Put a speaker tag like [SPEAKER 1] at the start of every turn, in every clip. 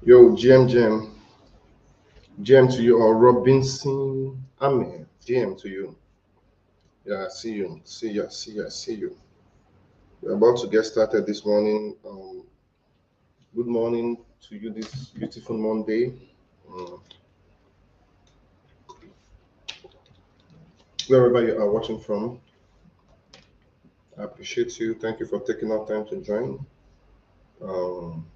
[SPEAKER 1] Yo, GM to you, or Robinson Amen, GM to you. Yeah, I see you, see you. We're about to get started this morning. Good morning to you this beautiful Monday. Um, Wherever you are watching from, I appreciate you. Thank you for taking out time to join. Um,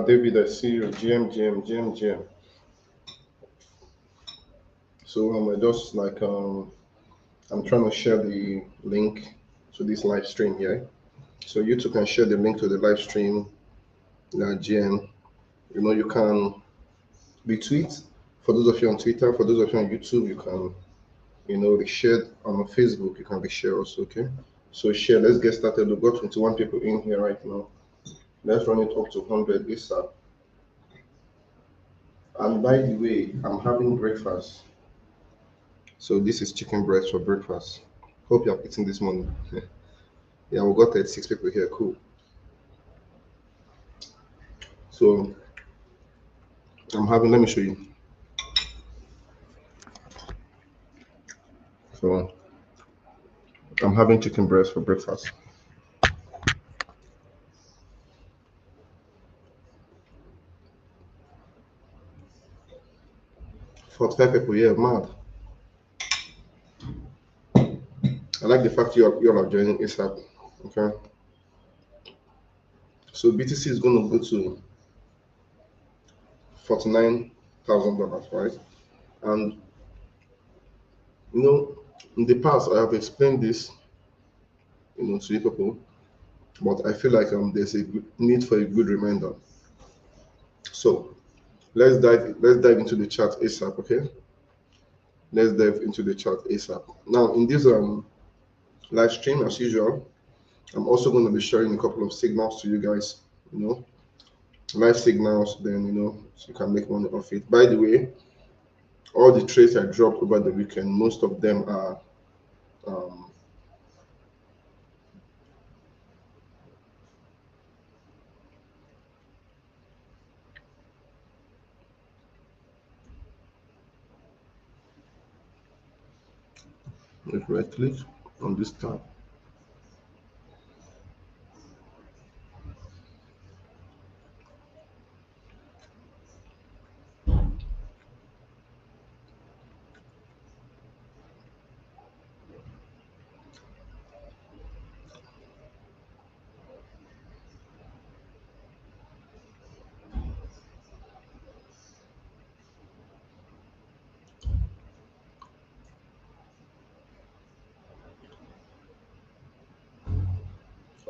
[SPEAKER 1] David, I see you. GM. So I just like I'm trying to share the link to this live stream here. So you two can share the link to the live stream, GM. You can retweet. For those of you on Twitter, for those of you on YouTube, you can, reshare on Facebook. You can reshare also, okay? So share. Let's get started. We've got 21 people in here right now. Let's run it up to 100 ASAP. And by the way, I'm having breakfast. So this is chicken breast for breakfast. Hope you have eaten this morning. Yeah, we got 36 people here. Cool. So let me show you. So I'm having chicken breast for breakfast. 45 people, yeah, mad. I like the fact you all are joining ASAP. Okay. So BTC is going to go to $49,000, right? And you know, in the past I have explained this, to you people, but I feel like there's a need for a good reminder. So let's dive into the chart ASAP, okay? Let's dive into the chart ASAP. Now in this live stream, as usual, I'm also going to be sharing a couple of signals to you guys, live signals, then so you can make money off it. By the way, all the trades I dropped over the weekend, most of them are um, let's right click on this tab.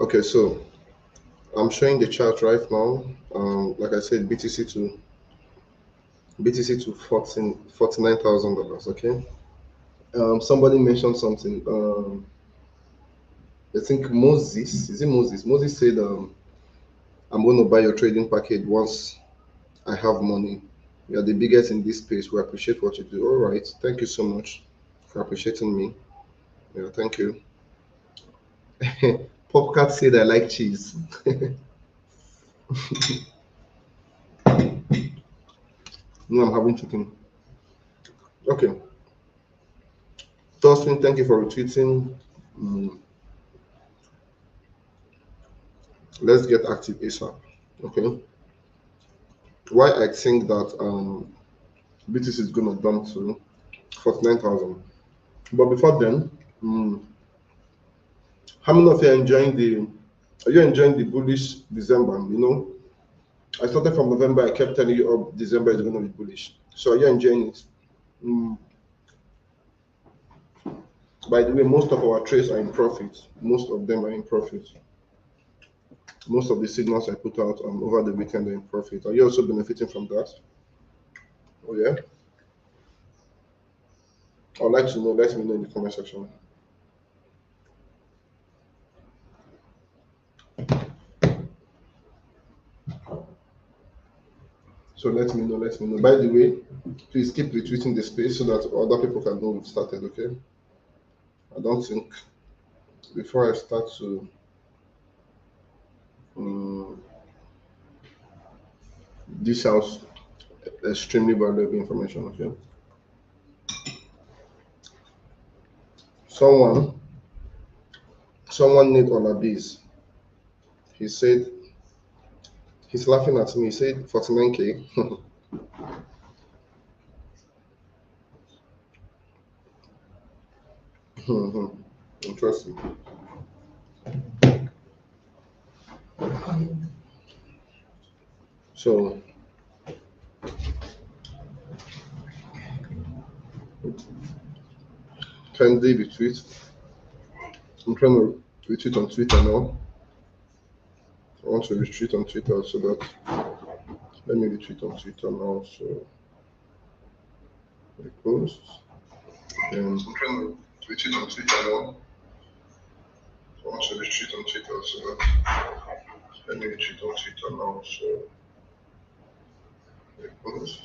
[SPEAKER 1] Okay, so I'm showing the chart right now. Like I said, BTC to $49,000. Okay. Somebody mentioned something. I think Moses, is it Moses? Moses said, I'm going to buy your trading package once I have money. You're the biggest in this space. We appreciate what you do. All right. Thank you so much for appreciating me. Yeah, thank you. Popcat said I like cheese. No, I'm having chicken. Okay. Dustin, thank you for retweeting. Mm, let's get active ASAP. Okay. Why I think that BTC is going to dump to 49,000. But before then, how many of you are you enjoying the bullish December? I started from November, I kept telling you, oh, December is going to be bullish. So are you enjoying it? Mm, by the way, most of our trades are in profit. Most of them are in profit. Most of the signals I put out over the weekend are in profit. Are you also benefiting from that? Oh, yeah? I'd like to know, let me know in the comment section. So let me know, let me know. By the way, please keep retweeting the space so that other people can know we've started, okay? I don't think, before I start to dish out extremely valuable information, okay? Someone need all of these. He said, he's laughing at me, he said 49K. Interesting. So kindly retweet. I'm trying to retweet on Twitter now. I want to retweet on Twitter so that, let me retweet on Twitter now. So repost. And I'm trying to retweet on Twitter now. I want to retweet on Twitter so that, let me retweet on Twitter now. So repost.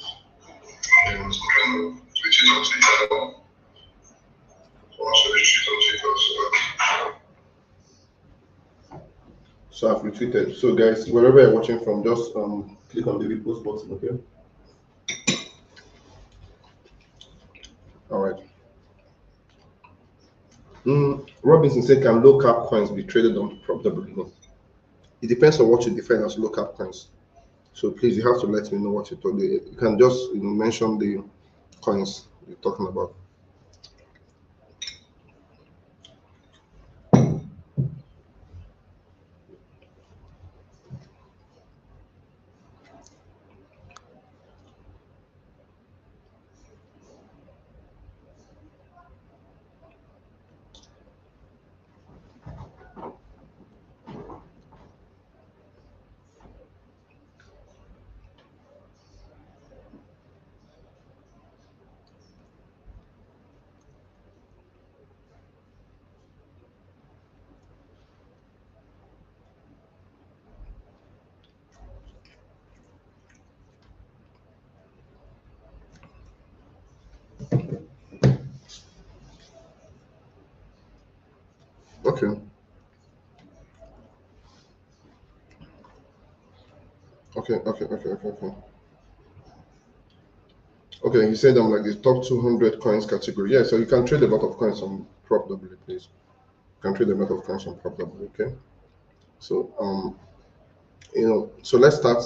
[SPEAKER 1] And I'm trying to retweet on Twitter now. I want to retweet on Twitter so that. So I've retweeted. So guys, wherever you're watching from, just click on the repost button, okay? All right. Robinson said, can low cap coins be traded on profitably? No. It depends on what you define as low cap coins. So please, you have to let me know what you told me. You can just mention the coins you're talking about. Okay. Okay. Okay, he said I'm like the top 200 coins category. Yeah, so you can trade a lot of coins on profitably, please. You can trade a lot of coins on profitably, okay? So so let's start.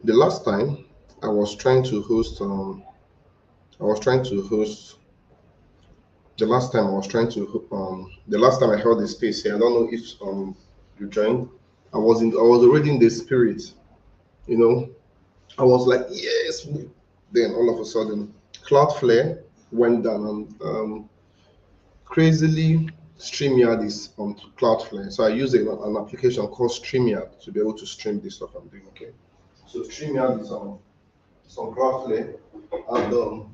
[SPEAKER 1] The last time I was trying to host the last time I was trying to the last time I held the space here, I don't know if you joined. I was already in the spirit, I was like, yes. Then all of a sudden, Cloudflare went down, and crazily StreamYard is on Cloudflare. So I use an application called StreamYard to be able to stream this stuff I'm doing, okay? So StreamYard is on Cloudflare, and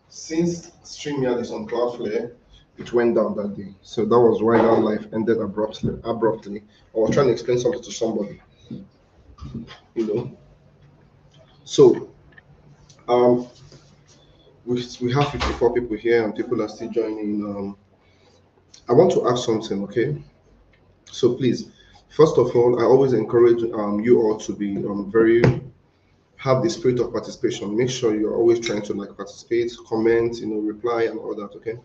[SPEAKER 1] since StreamYard is on Cloudflare, it went down that day. So that was why that live ended abruptly. I was trying to explain something to somebody, So we have 54 people here, and people are still joining. I want to ask something, okay? So please, first of all, I always encourage you all to be have the spirit of participation. Make sure you're always trying to participate, comment, reply and all that, okay?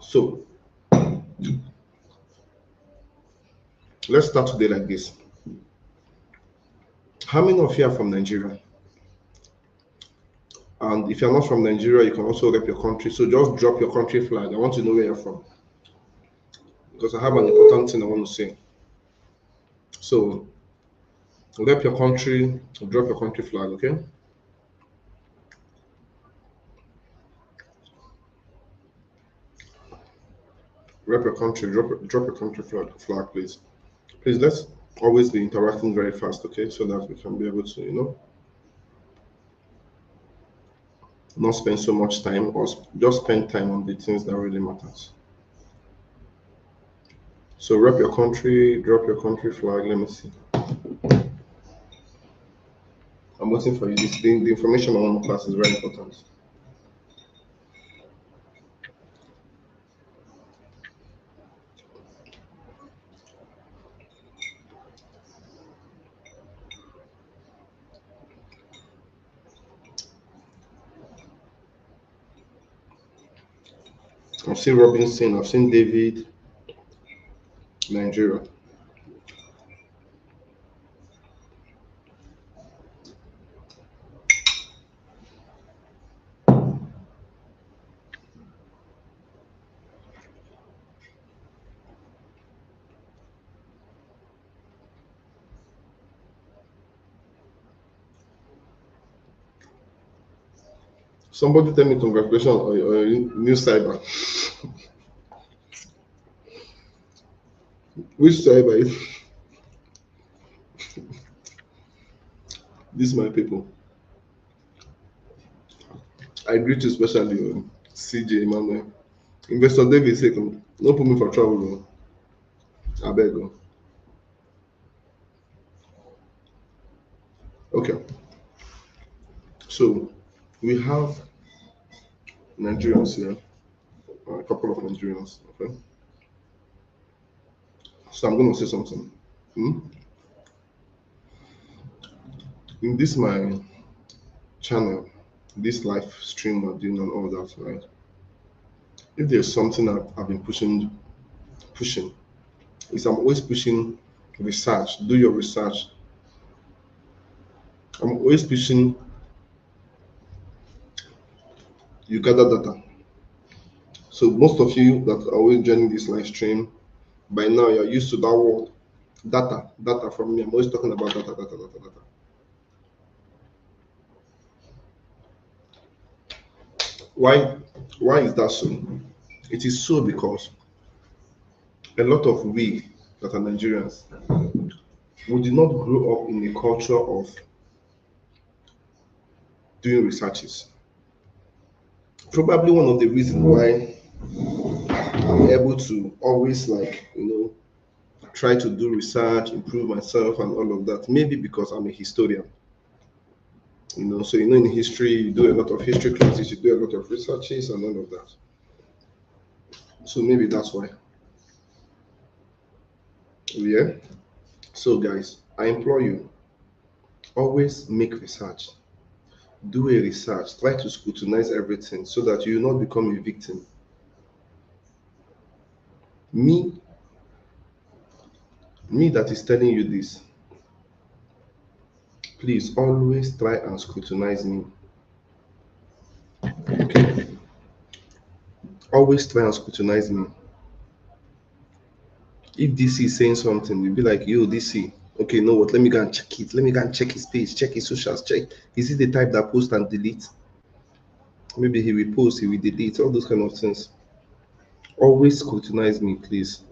[SPEAKER 1] So let's start today like this. How many of you are from Nigeria? And if you're not from Nigeria, you can also rep your country. So just drop your country flag. I want to know where you're from, because I have an important thing I want to say. So rep your country, drop your country flag, okay? Rep your country, drop your country flag, please. Please, let's always be interacting very fast, okay? So that we can be able to, not spend so much time, or just spend time on the things that really matters. So drop your country flag. Let me see. I'm waiting for you. The information on the class is very important. I've seen Robinson, I've seen David, Nigeria. Somebody tell me congratulations on your new cyber. Which cyber is this, my people? I greet you especially CJ Emmanuel. Investor David say, no put me for trouble. I beg you. Okay. So we have Nigerians here, a couple of Nigerians. Okay. So I'm gonna say something. Hmm? In this my channel, this live stream we're doing and all that, right? If there's something that I've been pushing, is I'm always pushing research. Do your research. I'm always pushing you gather data. So most of you that are always joining this live stream, by now you're used to that word, data from me. I'm always talking about data. Why is that so? It is so because a lot of we that are Nigerians, we did not grow up in a culture of doing researches. Probably one of the reasons why I'm able to always try to do research, improve myself and all of that. Maybe because I'm a historian. So in history, you do a lot of history classes, you do a lot of researches and all of that. So maybe that's why. Yeah. So guys, I implore you, always make research. Do a research. Try to scrutinize everything so that you will not become a victim. Me that is telling you this, please always try and scrutinize me. Okay? Always try and scrutinize me. If DC is saying something, you'll be like, yo, DC, okay, you know what? Let me go and check it. Let me go and check his page, check his socials, check. Is he the type that post and delete? Maybe he will post, he will delete, all those kind of things. Always scrutinize me, please,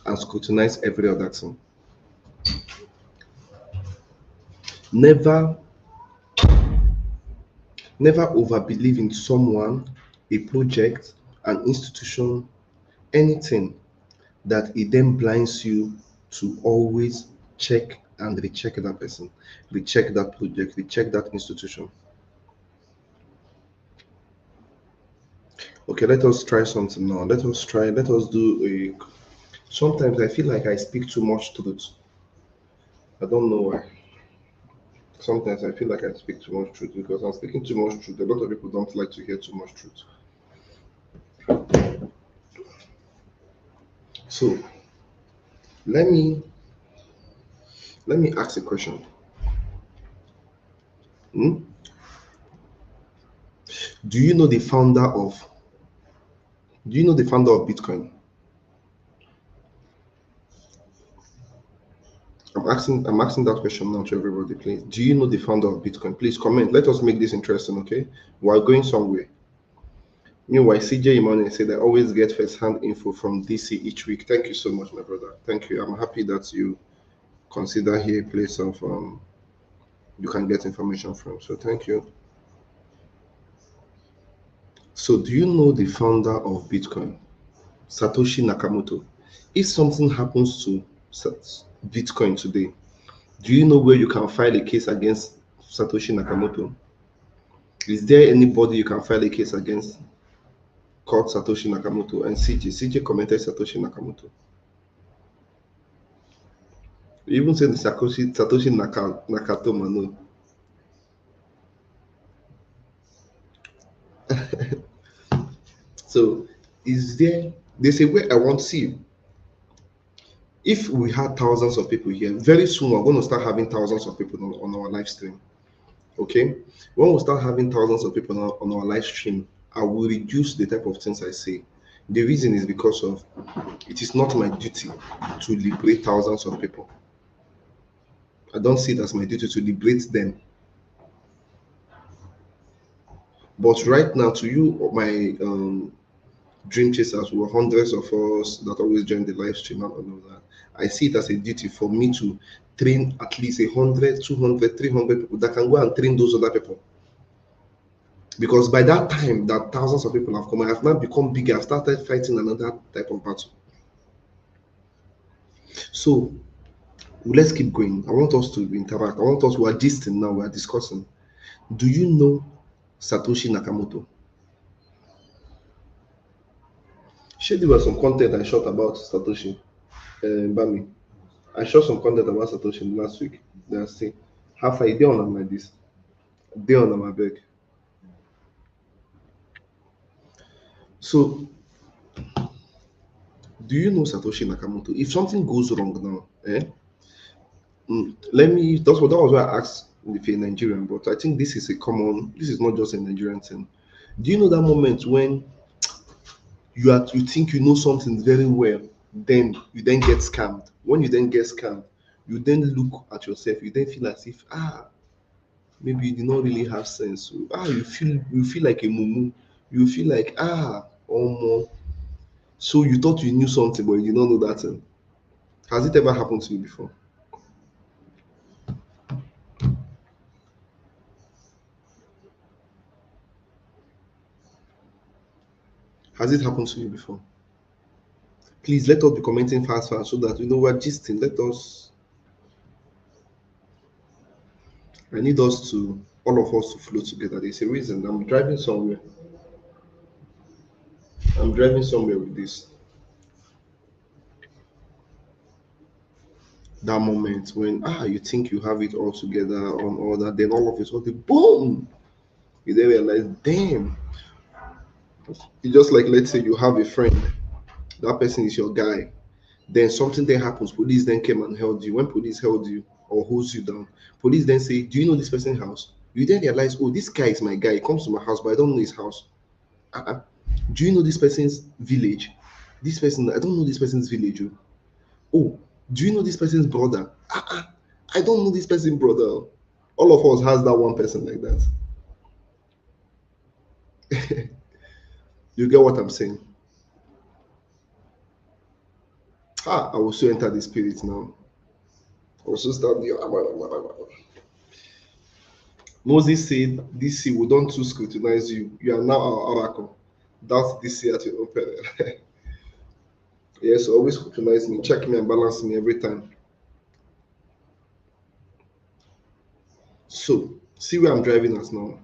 [SPEAKER 1] and scrutinize every other thing. Never over believe in someone, a project, an institution, anything that it then blinds you to always check and recheck that person, recheck that project, recheck that institution. Okay, let us try something now. Let us do a. Sometimes I feel like I speak too much truth. I don't know why. Sometimes I feel like I speak too much truth because I'm speaking too much truth. A lot of people don't like to hear too much truth. So let me ask a question. Do you know the founder of Bitcoin? I'm asking that question now to everybody, please. Do you know the founder of Bitcoin? Please comment. Let us make this interesting, okay? We're going somewhere. Meanwhile, CJ Emmanuel said I always get first-hand info from DC each week. Thank you so much, my brother. Thank you. I'm happy that you consider here a place of you can get information from. So thank you. So do you know the founder of Bitcoin, Satoshi Nakamoto? If something happens to Bitcoin today, do you know where you can file a case against Satoshi Nakamoto? Is there anybody you can file a case against called Satoshi Nakamoto? And CJ commented Satoshi Nakamoto. You even said Satoshi Nakatomo, no. So they say where I want to see you. If we had thousands of people here, very soon we're going to start having thousands of people on our live stream. Okay, when we start having thousands of people on our live stream, I will reduce the type of things I say. The reason is because of it is not my duty to liberate thousands of people. I don't see it as my duty to liberate them. But right now, to you, my dream chasers, were hundreds of us that always join the live stream and all of that. I see it as a duty for me to train at least 100, 200, 300 people that can go and train those other people. Because by that time that thousands of people have come, I have now become bigger. I've started fighting another type of battle. So let's keep going. I want us to interact. We are gisting now, we are discussing. Do you know Satoshi Nakamoto? There was some content I shot about Satoshi Bami. I shot some content about Satoshi last week. Let's see. Half a day on them like this. Day on my beg. So, do you know Satoshi Nakamoto? If something goes wrong now, that was why I asked if you're Nigerian, but I think this is not just a Nigerian thing. Do you know that moment when you think you know something very well, then you then get scammed? When you then get scammed, you then look at yourself, you then feel as if maybe you did not really have sense. You feel like a mumu. You feel like more. So you thought you knew something, but you did not know that thing. Has it ever happened to you before? Has it happened to you before? Please let us be commenting fast so that we're gisting. I need all of us to flow together. There's a reason. I'm driving somewhere with this. That moment when you think you have it all together on all that, then all of a sudden, boom! You then realize, damn. It's just like, let's say you have a friend, that person is your guy. Then something then happens, police then came and held you. When police held you or holds you down, police then say, do you know this person's house? You then realize, oh, this guy is my guy. He comes to my house, but I don't know his house. Do you know this person's village? This person, I don't know this person's village. Oh, do you know this person's brother? I don't know this person's brother. All of us has that one person like that. You get what I'm saying? I will so enter the spirit now. I will so start the. Moses said, this sea will don't too scrutinize you. You are now our oracle. Doubt this sea at your own peril. Yes, always scrutinize me, check me and balance me every time. So, see where I'm driving us now.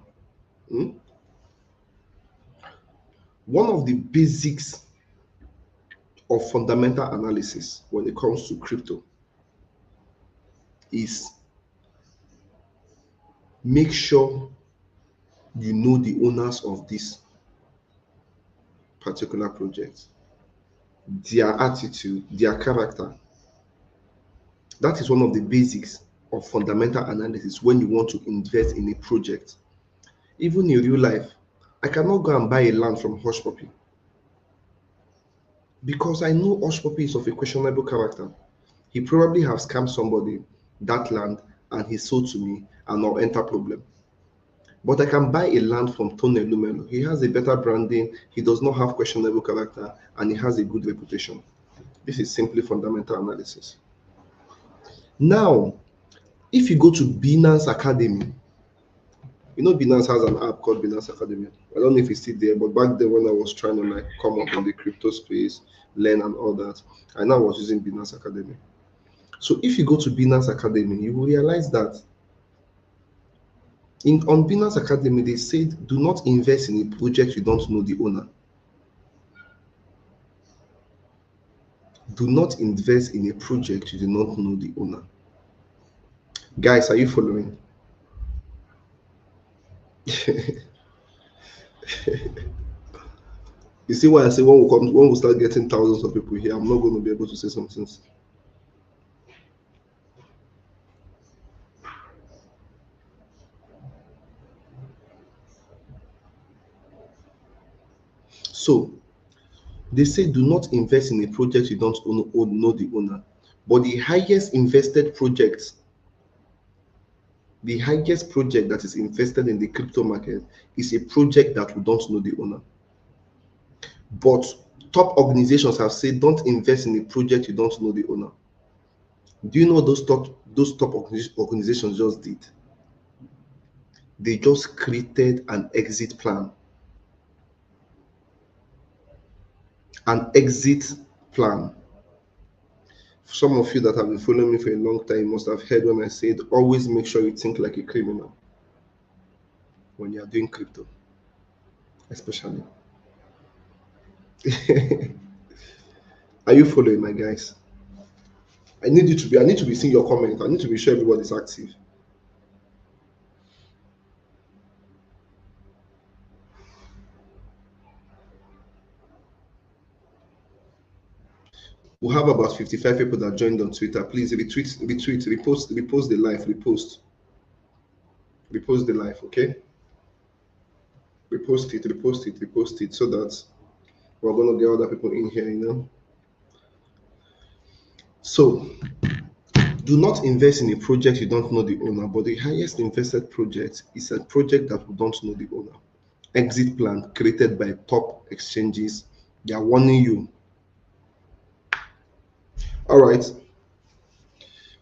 [SPEAKER 1] One of the basics of fundamental analysis when it comes to crypto is make sure you know the owners of this particular project, their attitude, their character. That is one of the basics of fundamental analysis when you want to invest in a project. Even in real life, I cannot go and buy a land from Hush Puppy because I know Hush Puppy is of a questionable character. He probably has scammed somebody that land and he sold to me and I'll enter problem. But I can buy a land from Tony Lumelo. He has a better branding, he does not have questionable character, and he has a good reputation. This is simply fundamental analysis. Now, if you go to Binance Academy, You know, Binance has an app called Binance Academy. I don't know if it's still there, but back then when I was trying to like come up in the crypto space, learn and all that, I now was using Binance Academy. So if you go to Binance Academy, you will realize that on Binance Academy, they said do not invest in a project you don't know the owner. Do not invest in a project you do not know the owner. Guys, are you following? You see why I say when we start getting thousands of people here, I'm not going to be able to say some things. So they say do not invest in a project you don't know the owner. But the highest invested project, the highest project that is invested in the crypto market is a project that we don't know the owner. But top organizations have said don't invest in a project you don't know the owner. Do you know what those top organizations just did? They just created an exit plan. An exit plan. Some of you that have been following me for a long time must have heard when I said always make sure you think like a criminal when you are doing crypto, especially. Are you following, my guys? I need to be seeing your comment. I need to be sure everybody's active. We have about 55 people that joined on Twitter. Please repost the live, repost the live, okay? Repost it so that we're gonna get other people in here, you know. So do not invest in a project you don't know the owner, but the highest invested project is a project that we don't know the owner. Exit plan created by top exchanges. They are warning you. All right.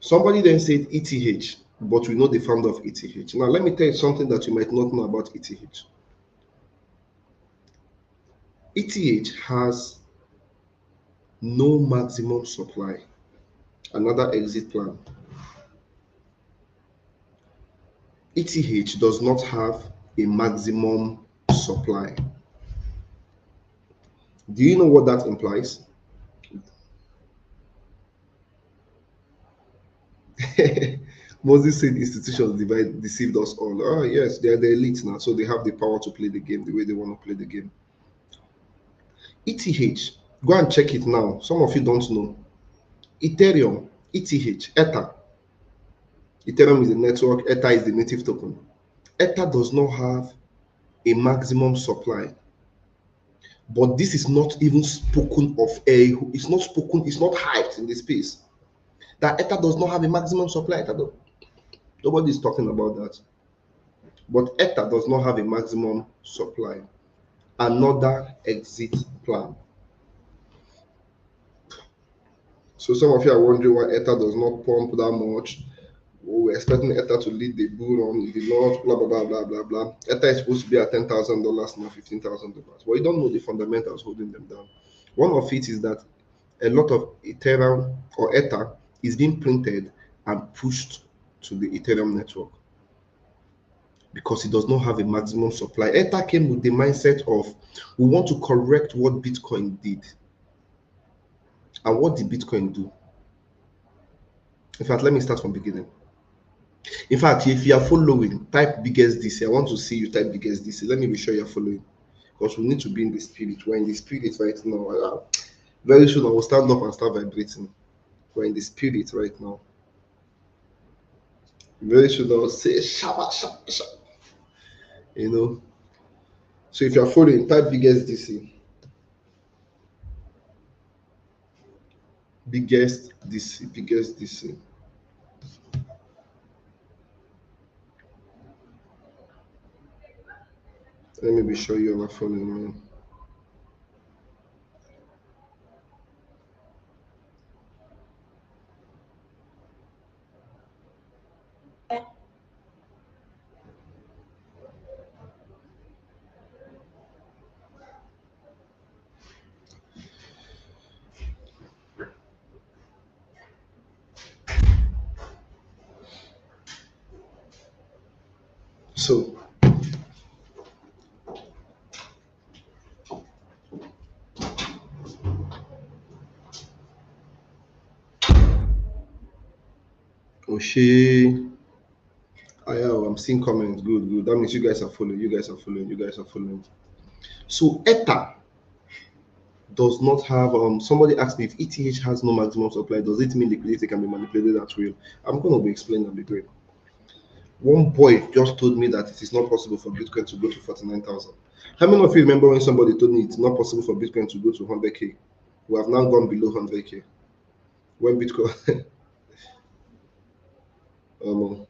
[SPEAKER 1] Somebody then said ETH, but we know the founder of ETH. Now, let me tell you something that you might not know about ETH. ETH has no maximum supply. Another exit plan. ETH does not have a maximum supply. Do you know what that implies? Moses said institutions deceived us all. Oh, yes, they are the elite now, so they have the power to play the game the way they want to play the game. ETH, go and check it now. Some of you don't know. Ethereum, ETH, Ether. Ethereum is the network, Ether is the native token. Ether does not have a maximum supply. But this is not even spoken of. It's not spoken, it's not hyped in the space. That Ether does not have a maximum supply. Nobody is talking about that. But Ether does not have a maximum supply. Another exit plan. So some of you are wondering why Ether does not pump that much. We're expecting Ether to lead the bull run. It did not, blah, blah, blah, blah, blah, blah. Ether is supposed to be at $10,000, now $15,000. But you don't know the fundamentals holding them down. One of it is that a lot of Ethereum or Ether is being printed and pushed to the Ethereum network because it does not have a maximum supply. Ether came with the mindset of we want to correct what Bitcoin did. And what did Bitcoin do? In fact, let me start from beginning. In fact, if you are following, type biggest DC. I want to see you type biggest DC. Let me be sure you're following because we need to be in the spirit. We're in the spirit right now. Very soon I will stand up and start vibrating. We're in the spirit right now. Very soon I will say shabba shabba shabba. You know. So if you're following, type biggest DC. Biggest DC. Biggest DC. Let me be sure you're not following me. So Oshé, I'm seeing comments. Good, good. That means you guys are following. You guys are following. You guys are following. So Ether does not have. Somebody asked me if ETH has no maximum supply. Does it mean liquidity can be manipulated at will? I'm going to be explaining a bit great. One boy just told me that it is not possible for Bitcoin to go to 49,000. How many of you remember when somebody told me it's not possible for Bitcoin to go to 100K? We have now gone below 100K. When Bitcoin, um,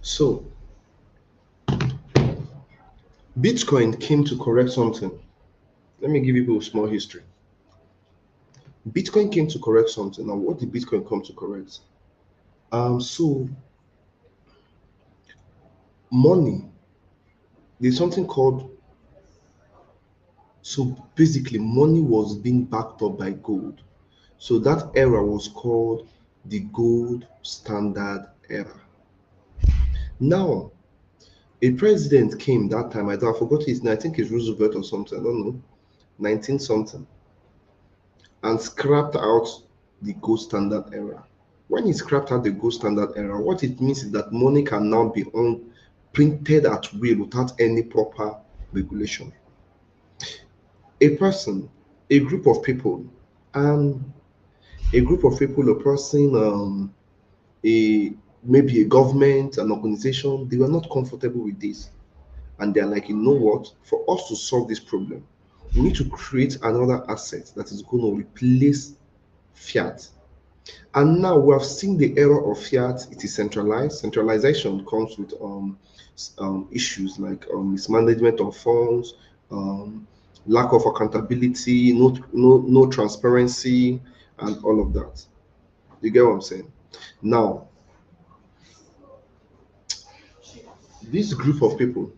[SPEAKER 1] so Bitcoin came to correct something. Let me give you a small history. Bitcoin came to correct something. Now, what did Bitcoin come to correct? So money, there's something called, so basically money was being backed up by gold. So that era was called the gold standard era. Now, a president came that time, I forgot his name, I think it's Roosevelt or something, I don't know, 19 something, and scrapped out the gold standard era. When he scrapped out the gold standard era, what it means is that money can now be printed at will without any proper regulation. A person, a group of people, and a person, a maybe a government, an organization, they were not comfortable with this. And they're like, you know what? For us to solve this problem, we need to create another asset that is going to replace fiat. And now we have seen the era of fiat. It is centralized. Centralization comes with issues like mismanagement of funds, um, lack of accountability, no transparency, and all of that. You get what I'm saying? Now, this group of people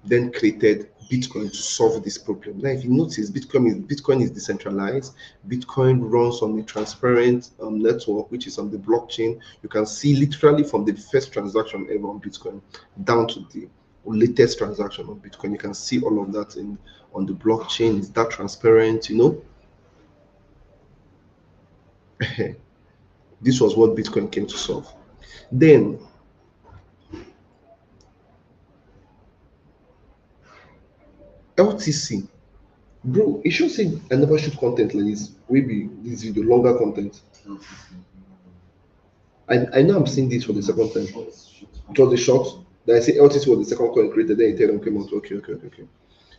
[SPEAKER 1] then created Bitcoin to solve this problem. Now, if you notice, Bitcoin is decentralized. Bitcoin runs on a transparent network, which is on the blockchain. You can see literally from the first transaction ever on Bitcoin down to the latest transaction on Bitcoin. You can see all of that on the blockchain. It's that transparent, This was what Bitcoin came to solve. Then LTC. Bro, it should say I never shoot content like this. Maybe this video longer content. I know I'm seeing this for the second time. It was a short. Then I say LTC was the second coin created. Then Ethereum came out. Okay.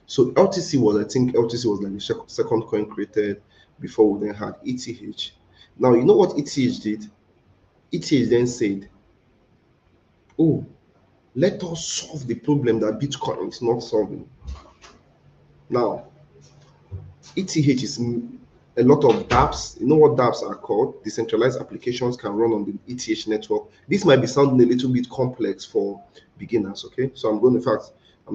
[SPEAKER 1] So LTC was, I think LTC was like the second coin created before we then had ETH. Now you know what ETH did? ETH then said, "Oh, let us solve the problem that Bitcoin is not solving." Now ETH is a lot of dApps. You know what dApps are called? Decentralized applications can run on the ETH network. This might be sounding a little bit complex for beginners, okay? So I'm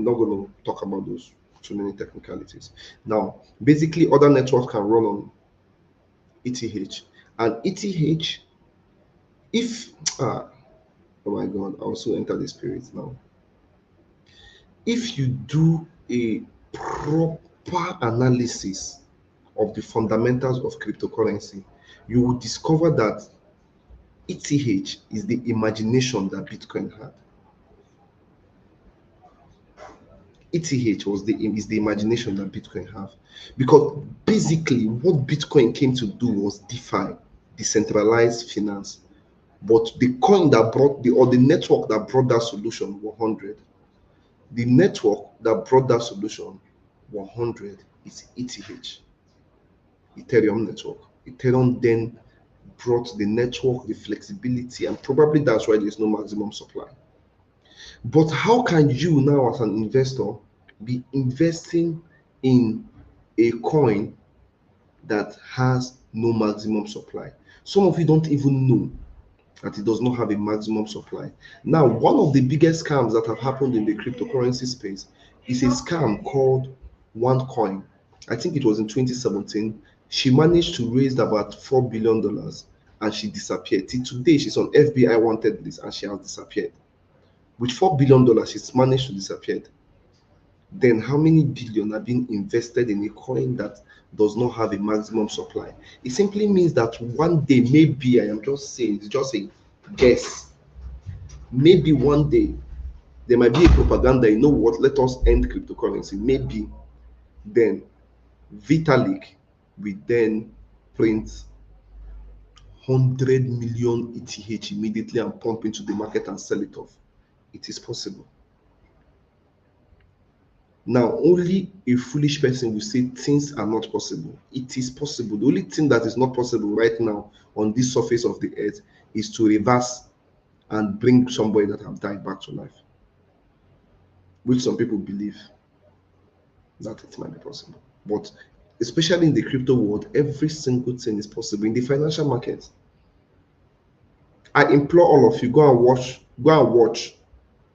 [SPEAKER 1] not going to talk about those too many technicalities. Now, basically, other networks can run on ETH. And ETH, if, oh my God, I also enter the spirit now. If you do a proper analysis of the fundamentals of cryptocurrency, you will discover that ETH is the imagination that Bitcoin had. ETH is the imagination that Bitcoin have, because basically what Bitcoin came to do was DeFi, decentralized finance. But the coin that brought the network that brought that solution were 100. The network that brought that solution were 100 is ETH, Ethereum network. Ethereum then brought the network, the flexibility, and probably that's why there's no maximum supply. But how can you now, as an investor, be investing in a coin that has no maximum supply? Some of you don't even know that it does not have a maximum supply. Now, one of the biggest scams that have happened in the cryptocurrency space is a scam called OneCoin. I think it was in 2017. She managed to raise about $4 billion and she disappeared. Till today, she's on FBI wanted list and she has disappeared. With $4 billion, she's managed to disappear. Then how many billion are being invested in a coin that does not have a maximum supply? It simply means that one day, maybe, I am just saying, it's just a guess, maybe one day there might be a propaganda, you know what, let us end cryptocurrency. Maybe then Vitalik will then print 100 million ETH immediately and pump into the market and sell it off. It is possible. Now, only a foolish person will say things are not possible. It is possible. The only thing that is not possible right now on this surface of the earth is to reverse and bring somebody that have died back to life, which some people believe that it might be possible. But especially in the crypto world, every single thing is possible. In the financial market, I implore all of you, go and watch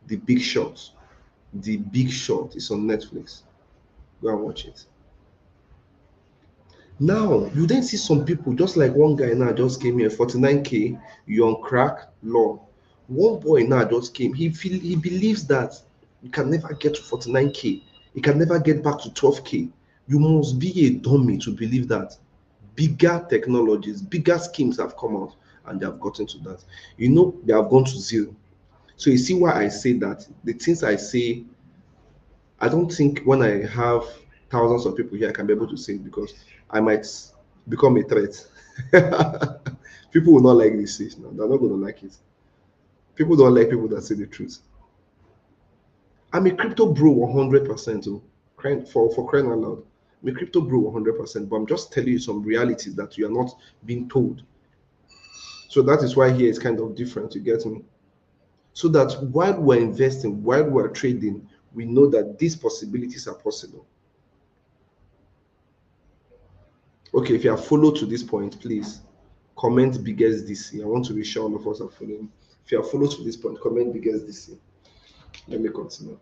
[SPEAKER 1] The Big Short. The Big Short is on Netflix. Go and watch it. Now, you then see some people, just like one guy now just came here, 49K, you on crack, law. One boy now just came, he believes that you can never get to 49K, you can never get back to 12K. You must be a dummy to believe that. Bigger technologies, bigger schemes have come out and they have gotten to that. You know, they have gone to zero. So you see why I say that the things I say, I don't think when I have thousands of people here, I can be able to say it because I might become a threat. People will not like this now. They're not going to like it. People don't like people that say the truth. I'm a crypto bro 100%. Oh, for crying out loud. I'm a crypto bro 100%, but I'm just telling you some realities that you are not being told. So that is why here is kind of different. You get me? So that while we're investing, while we're trading, we know that these possibilities are possible. Okay, if you have followed to this point, please comment biggest DC. I want to be sure all of us are following. If you have followed to this point, comment biggest DC. Let me continue.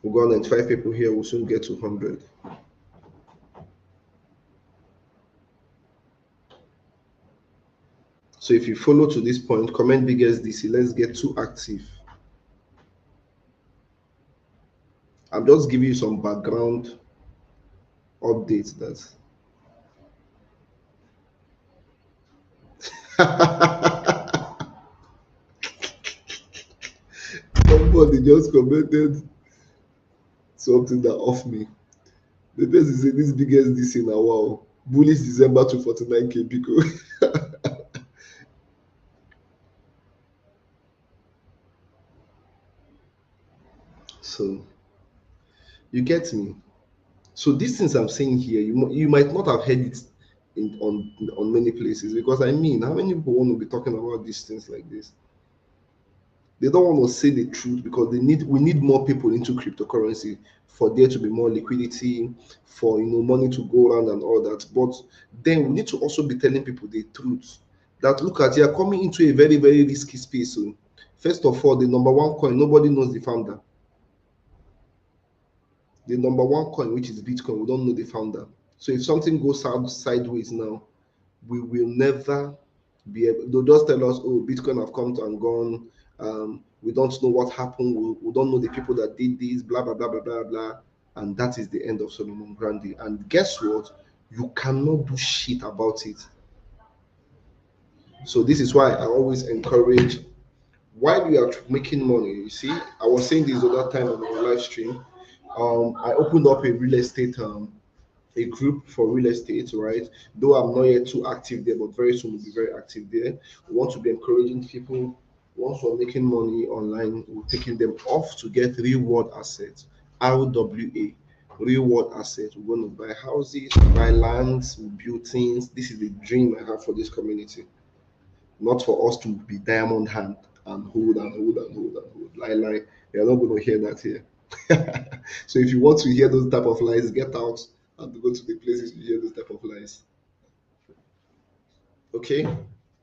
[SPEAKER 1] We've got 95 people here. We'll soon get to 100. So if you follow to this point, comment biggest DC. Let's get too active. I'm just giving you some background updates that somebody just commented something that off me. The person say this biggest DC now, wow, bullish December to 49K Pico. So you get me. So these things I'm saying here, you might not have heard it on many places, because I mean, how many people want to be talking about these things like this? They don't want to say the truth because we need more people into cryptocurrency for there to be more liquidity, for money to go around and all that. But then we need to also be telling people the truth. That look at, you are coming into a very, very risky space. So first of all, the number one coin, nobody knows the founder. The number one coin, which is Bitcoin, we don't know the founder. So if something goes out sideways now, we will never be able. They'll just tell us, "Oh, Bitcoin have come and gone. We don't know what happened. We don't know the people that did this. Blah blah blah blah blah blah." And that is the end of Solomon Grande. And guess what? You cannot do shit about it. So this is why I always encourage. While you are making money, you see, I was saying this other time on our live stream. I opened up a real estate a group for real estate, right? Though I'm not yet too active there, but very soon we'll be very active there. We want to be encouraging people. Once we're making money online, we're taking them off to get real world assets, RWA. real world assets. We're going to buy houses, buy lands, build things. This is the dream I have for this community. Not for us to be diamond hand and hold and hold and hold and hold. Lie. You're not going to hear that here. So if you want to hear those type of lies, get out and go to the places you hear those type of lies. Okay?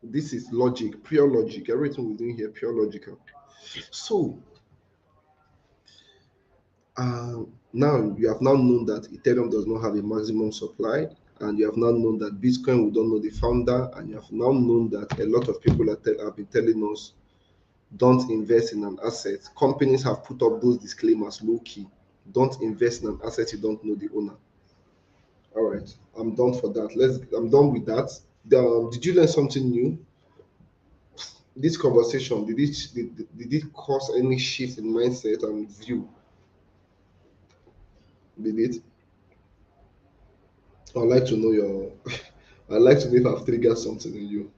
[SPEAKER 1] This is logic, pure logic. Everything we're doing here, pure logical. So now you have now known that Ethereum does not have a maximum supply, and you have now known that Bitcoin, we don't know the founder, and you have now known that a lot of people have been telling us don't invest in an asset. Companies have put up those disclaimers low key. Don't invest in an asset you don't know the owner. All right, I'm done for that. I'm done with that. Did you learn something new? This conversation, did it cause any shift in mindset and view? Did it? I'd like to know your I'd like to know if I've triggered something in you,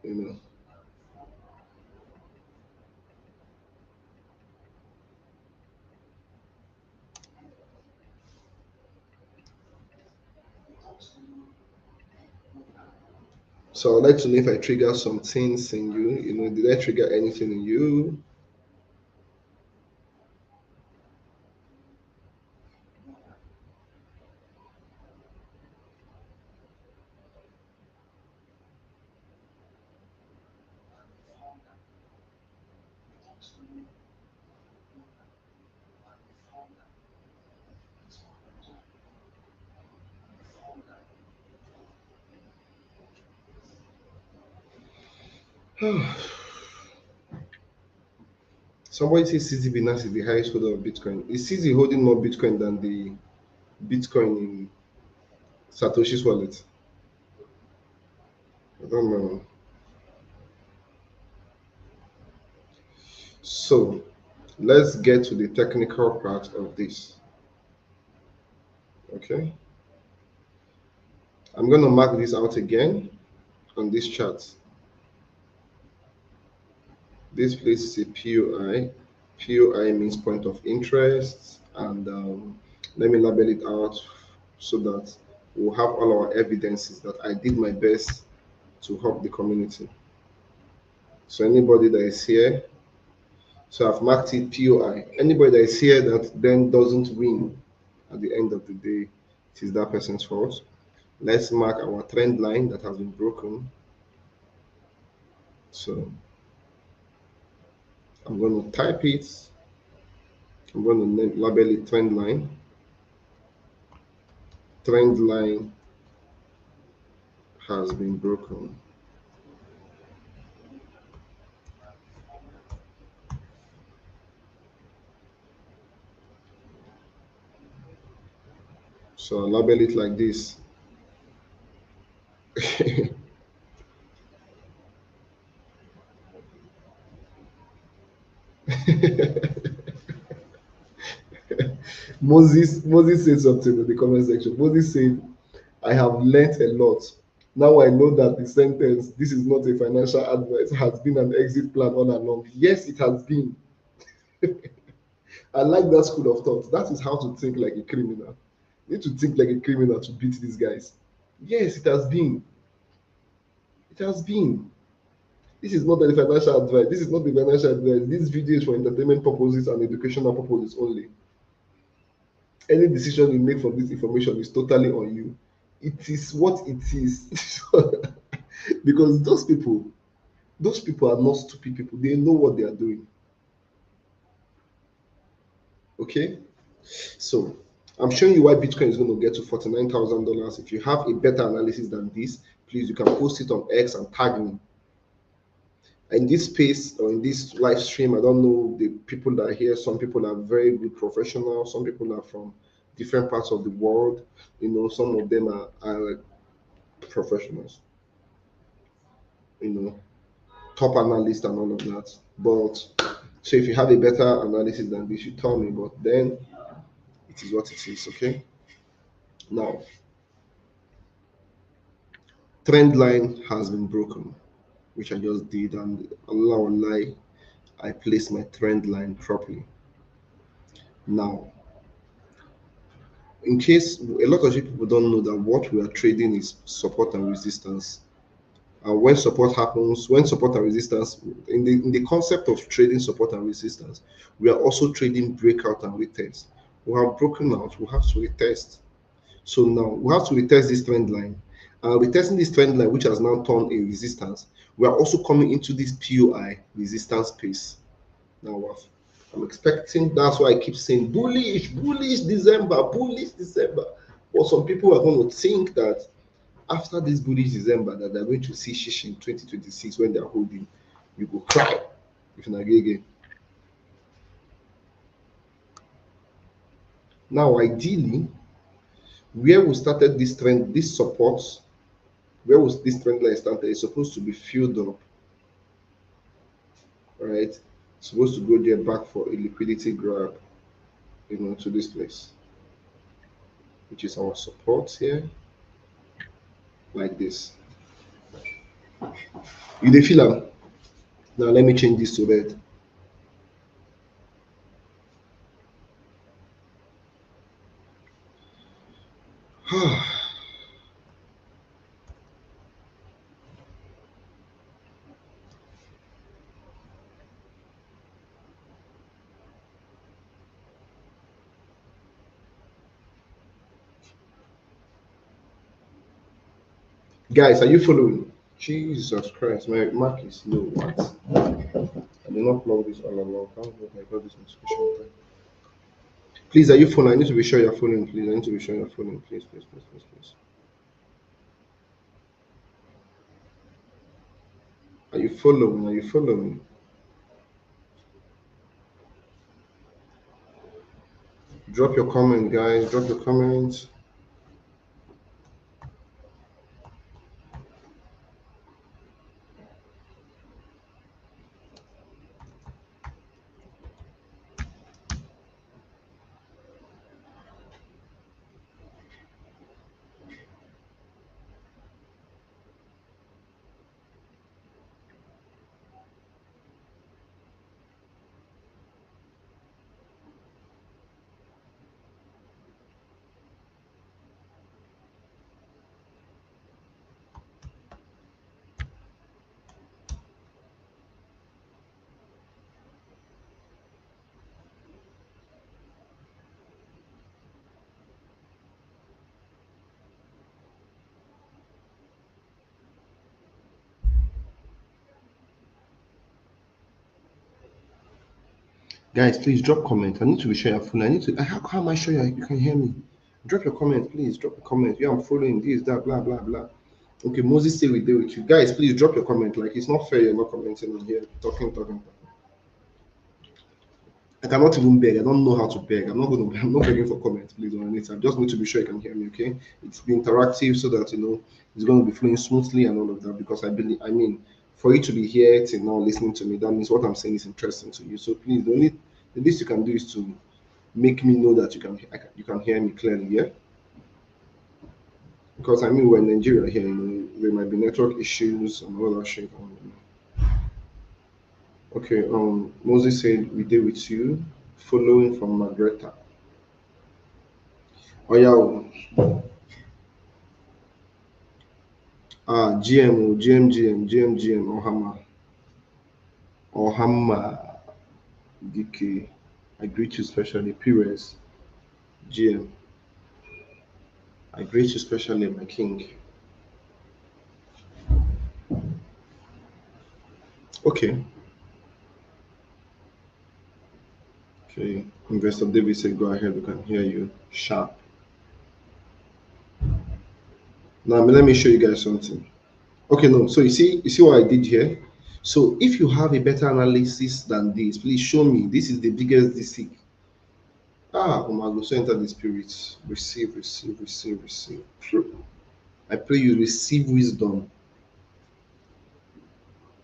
[SPEAKER 1] you know. So I'd like to know if I trigger some things in you. You know, did I trigger anything in you? Somebody says CZ Binance is the highest holder of Bitcoin. Is CZ holding more Bitcoin than the Bitcoin in Satoshi's wallet? I don't know. So let's get to the technical part of this. Okay. I'm going to mark this out again on this chart. This place is a POI. POI means point of interest, and let me label it out so that we'll have all our evidences that I did my best to help the community. So anybody that is here, so I've marked it POI. Anybody that is here that then doesn't win at the end of the day, it is that person's fault. Let's mark our trend line that has been broken. So I'm going to type it. I'm going to label it trend line. Trend line has been broken. So I'll label it like this. Moses said something in the comment section. Moses said, I have learnt a lot. Now I know that the sentence, this is not a financial advice, has been an exit plan all along. Yes, it has been. I like that school of thought. That is how to think like a criminal. You need to think like a criminal to beat these guys. Yes, it has been. It has been. This is not the financial advice. This is not the financial advice. This video is for entertainment purposes and educational purposes only. Any decision you make from this information is totally on you. It is what it is. Because those people are not stupid people. They know what they are doing. Okay? So I'm showing you why Bitcoin is going to get to $49,000. If you have a better analysis than this, please, you can post it on X and tag me. In this space or in this live stream, I don't know the people that are here. Some people are very good professionals. Some people are from different parts of the world. You know, some of them are professionals. You know, top analysts and all of that. But so if you have a better analysis than this, you tell me. But then it is what it is. Okay. Now, trend line has been broken, which I just did, and Allah will lie, I placed my trend line properly. Now, In case a lot of people don't know that what we are trading is support and resistance. And when support happens, when support and resistance, in the concept of trading support and resistance, we are also trading breakout and retest. We have broken out, we have to retest. So now we have to retest this trend line. Retesting this trend line, which has now turned a resistance, we are also coming into this POI resistance space. Now I'm expecting, that's why I keep saying bullish, bullish December, bullish December. But some people are going to think that after this bullish December that they're going to see shish in 2026 when they're holding. You go cry if not again. Now, ideally, where we started this trend, this support, where was this trend line started, is supposed to be filled up, right? It's supposed to go there back for a liquidity grab, to this place, which is our support here, like this. You dey feel am? Now let me change this to red. Guys, are you following? Jesus Christ, my mark is low. What? I did not plug this all along. How did I got this notification? Please, are you following? I need to be sure you're following, please. I need to be sure you're following, please, please, please, please, please. Are you following? Are you following? Drop your comment, guys. Drop your comments. Guys, please drop comment. I need to be sure you're following. How am I sure you can hear me? Drop your comment, please. Drop a comment. Yeah, I'm following this, that, blah, blah, blah. Okay, Moses say we deal with you. Guys, please drop your comment. Like, it's not fair you're not commenting on here. Talking. I cannot even beg. I don't know how to beg. I'm not begging for comments, please, on it. I just need to be sure you can hear me, okay? It's be interactive so that it's going to be flowing smoothly and all of that, because I mean, for you to be here till now listening to me, that means what I'm saying is interesting to you. So please, the least you can do is to make me know that you can hear me clearly, yeah? Because I mean, we're in Nigeria here, there might be network issues and all that shit. Okay, Moses said we deal with you, following from Margreta. Oh yeah, GM, Ohama, DK. I greet you specially, Pires, GM. I greet you specially, my king. Okay. Okay. Investor David said, go ahead, we can hear you. Sharp. Now let me show you guys something. Okay, no. So you see what I did here? So if you have a better analysis than this, please show me. This is the biggest DC. Umago, so enter the spirits. Receive. I pray you receive wisdom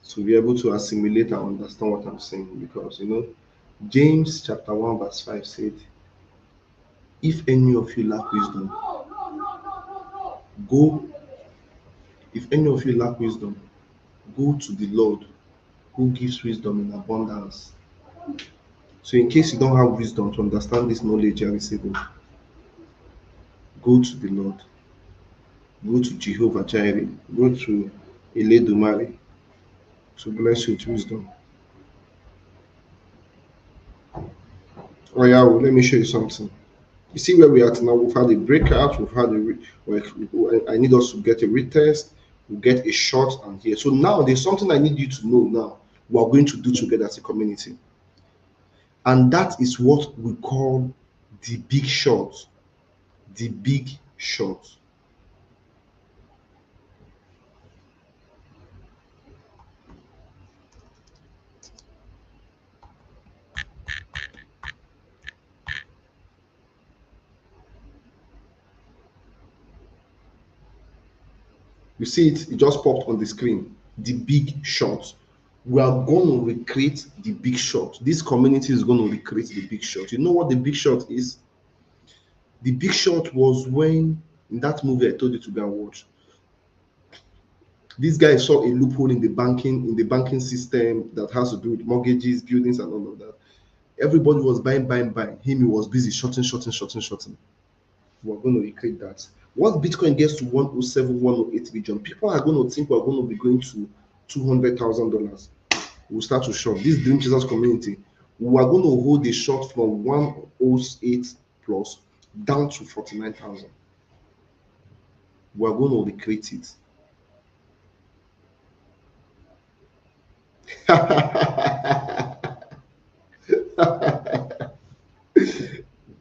[SPEAKER 1] to be able to assimilate and understand what I'm saying. Because James chapter 1, verse 5 said, if any of you lack wisdom, go if any of you lack wisdom, go to the Lord who gives wisdom in abundance. So in case you don't have wisdom to understand this knowledge you're receiving, Go to the Lord. Go to Jehovah Jireh. Go to Eledumare to bless you with wisdom. Oh yeah, well, let me show you something. You see where we are now. We've had a breakout. We've had I need us to get a retest. We'll get a short and here. So now there's something I need you to know now. We are going to do together as a community, and that is what we call the big short. The big short. You see it? It just popped on the screen. The big short. We are going to recreate the big short. This community is going to recreate the big short. You know what the big short is? The big short was when in that movie I told you to go and watch. This guy saw a loophole in the banking system that has to do with mortgages, buildings, and all of that. Everybody was buying. Him, he was busy shorting. We're going to recreate that. Once Bitcoin gets to 107, 108 region, people are going to think we're going to be going to $200,000. We'll start to short. This Dream Chasers community, we are going to hold a short from 108 plus down to 49,000. We're going to recreate it.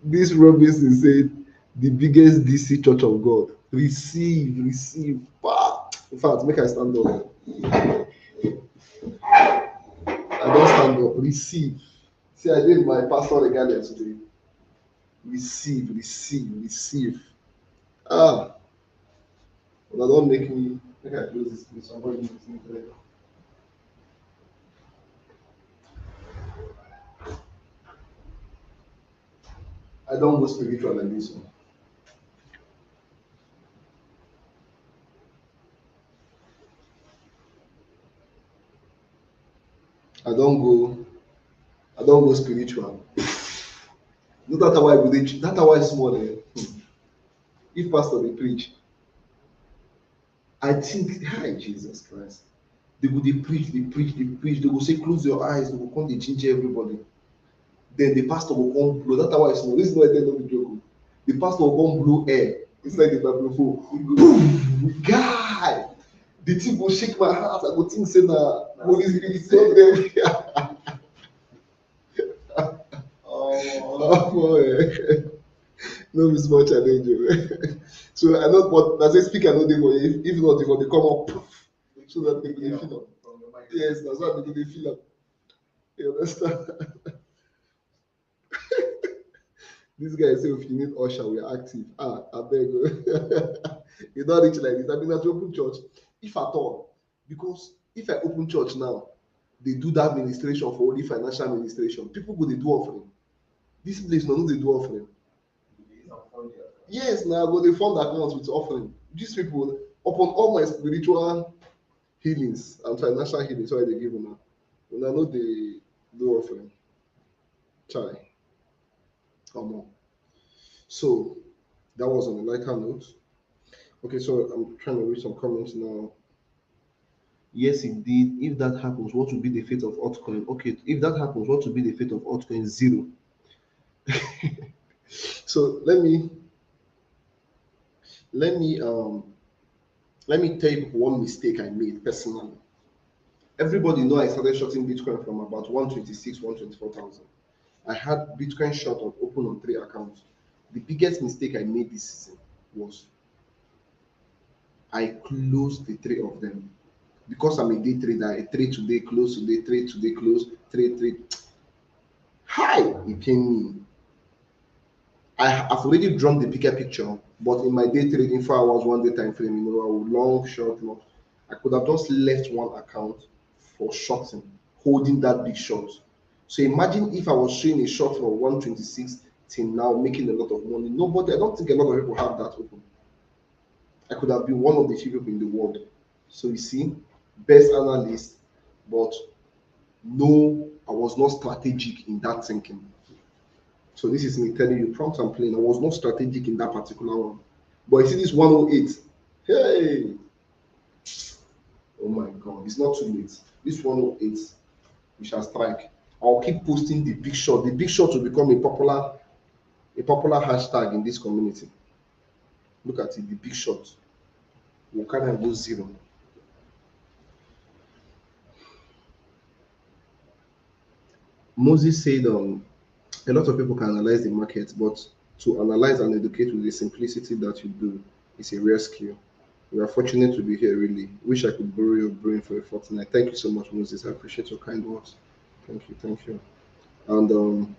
[SPEAKER 1] This Robinson said, the biggest DC Church of God. Receive. Bah! In fact, make I stand up. I don't stand up. Receive. See, I did my pastor regalia today. Receive. Ah, but don't make me. Make I close this place. Somebody needs me there. I don't go spiritual like this one. I don't go spiritual. No matter why I go dey that why small if pastor dey preach, I think, hi Jesus Christ, they go dey preach, they go say close your eyes, they go come dey ginger everybody. Then the pastor go come blow. That's why small. This is why I tell no be joke. The pastor go come blow air inside the microphone. Boom, guy. The thing go shake my heart. I go think say na Holy Spirit tell them. No be small challenge. So I know, but as a speaker, no dey for if not, if they come up, so that they go feel up. Yes, that's why they go dey feel up. You understand? This guy say if you need usher, we are active. I beg you. You don't reach like this. I mean, at open church, if at all, because if I open church now, they do that administration for only financial administration. People go they do offering. This place no they do offering. Yes, now go they fund accounts with offering. These people upon all my spiritual healings and financial healings, why they give them. When I know they do offering. Chai. Come on. So that was on a lighter note. Okay, so I'm trying to read some comments now. Yes, indeed. If that happens, what will be the fate of altcoin? Okay, if that happens, what will be the fate of altcoin? Zero. So let me tell you one mistake I made personally. Everybody know I started shorting Bitcoin from about 126, 124,000. I had Bitcoin short on open on 3 accounts. The biggest mistake I made this season was I closed the 3 of them. Because I'm a day trader, I trade today, close today, trade today, close, trade. Hi, it pain me. I've already drawn the bigger picture, but in my day trading 4 hours, 1 day time frame, I would long, short, long. I could have just left one account for shorting, holding that big short. So imagine if I was showing a short from 126 till now, making a lot of money. I don't think a lot of people have that open. I could have been one of the few people in the world. So you see, best analyst, but no, I was not strategic in that thinking. So this is me telling you, prompt and plain. I was not strategic in that particular one. But you see this 108. Hey, oh my god, it's not too late. This 108, we shall strike. I'll keep posting the big shot. The big shot will become a popular hashtag in this community. Look at it, the big shot. We'll kind of go zero. Moses said, a lot of people can analyze the market, but to analyze and educate with the simplicity that you do is a rare skill. We are fortunate to be here, really. Wish I could borrow your brain for a fortnight. Thank you so much, Moses. I appreciate your kind words. Thank you, thank you. And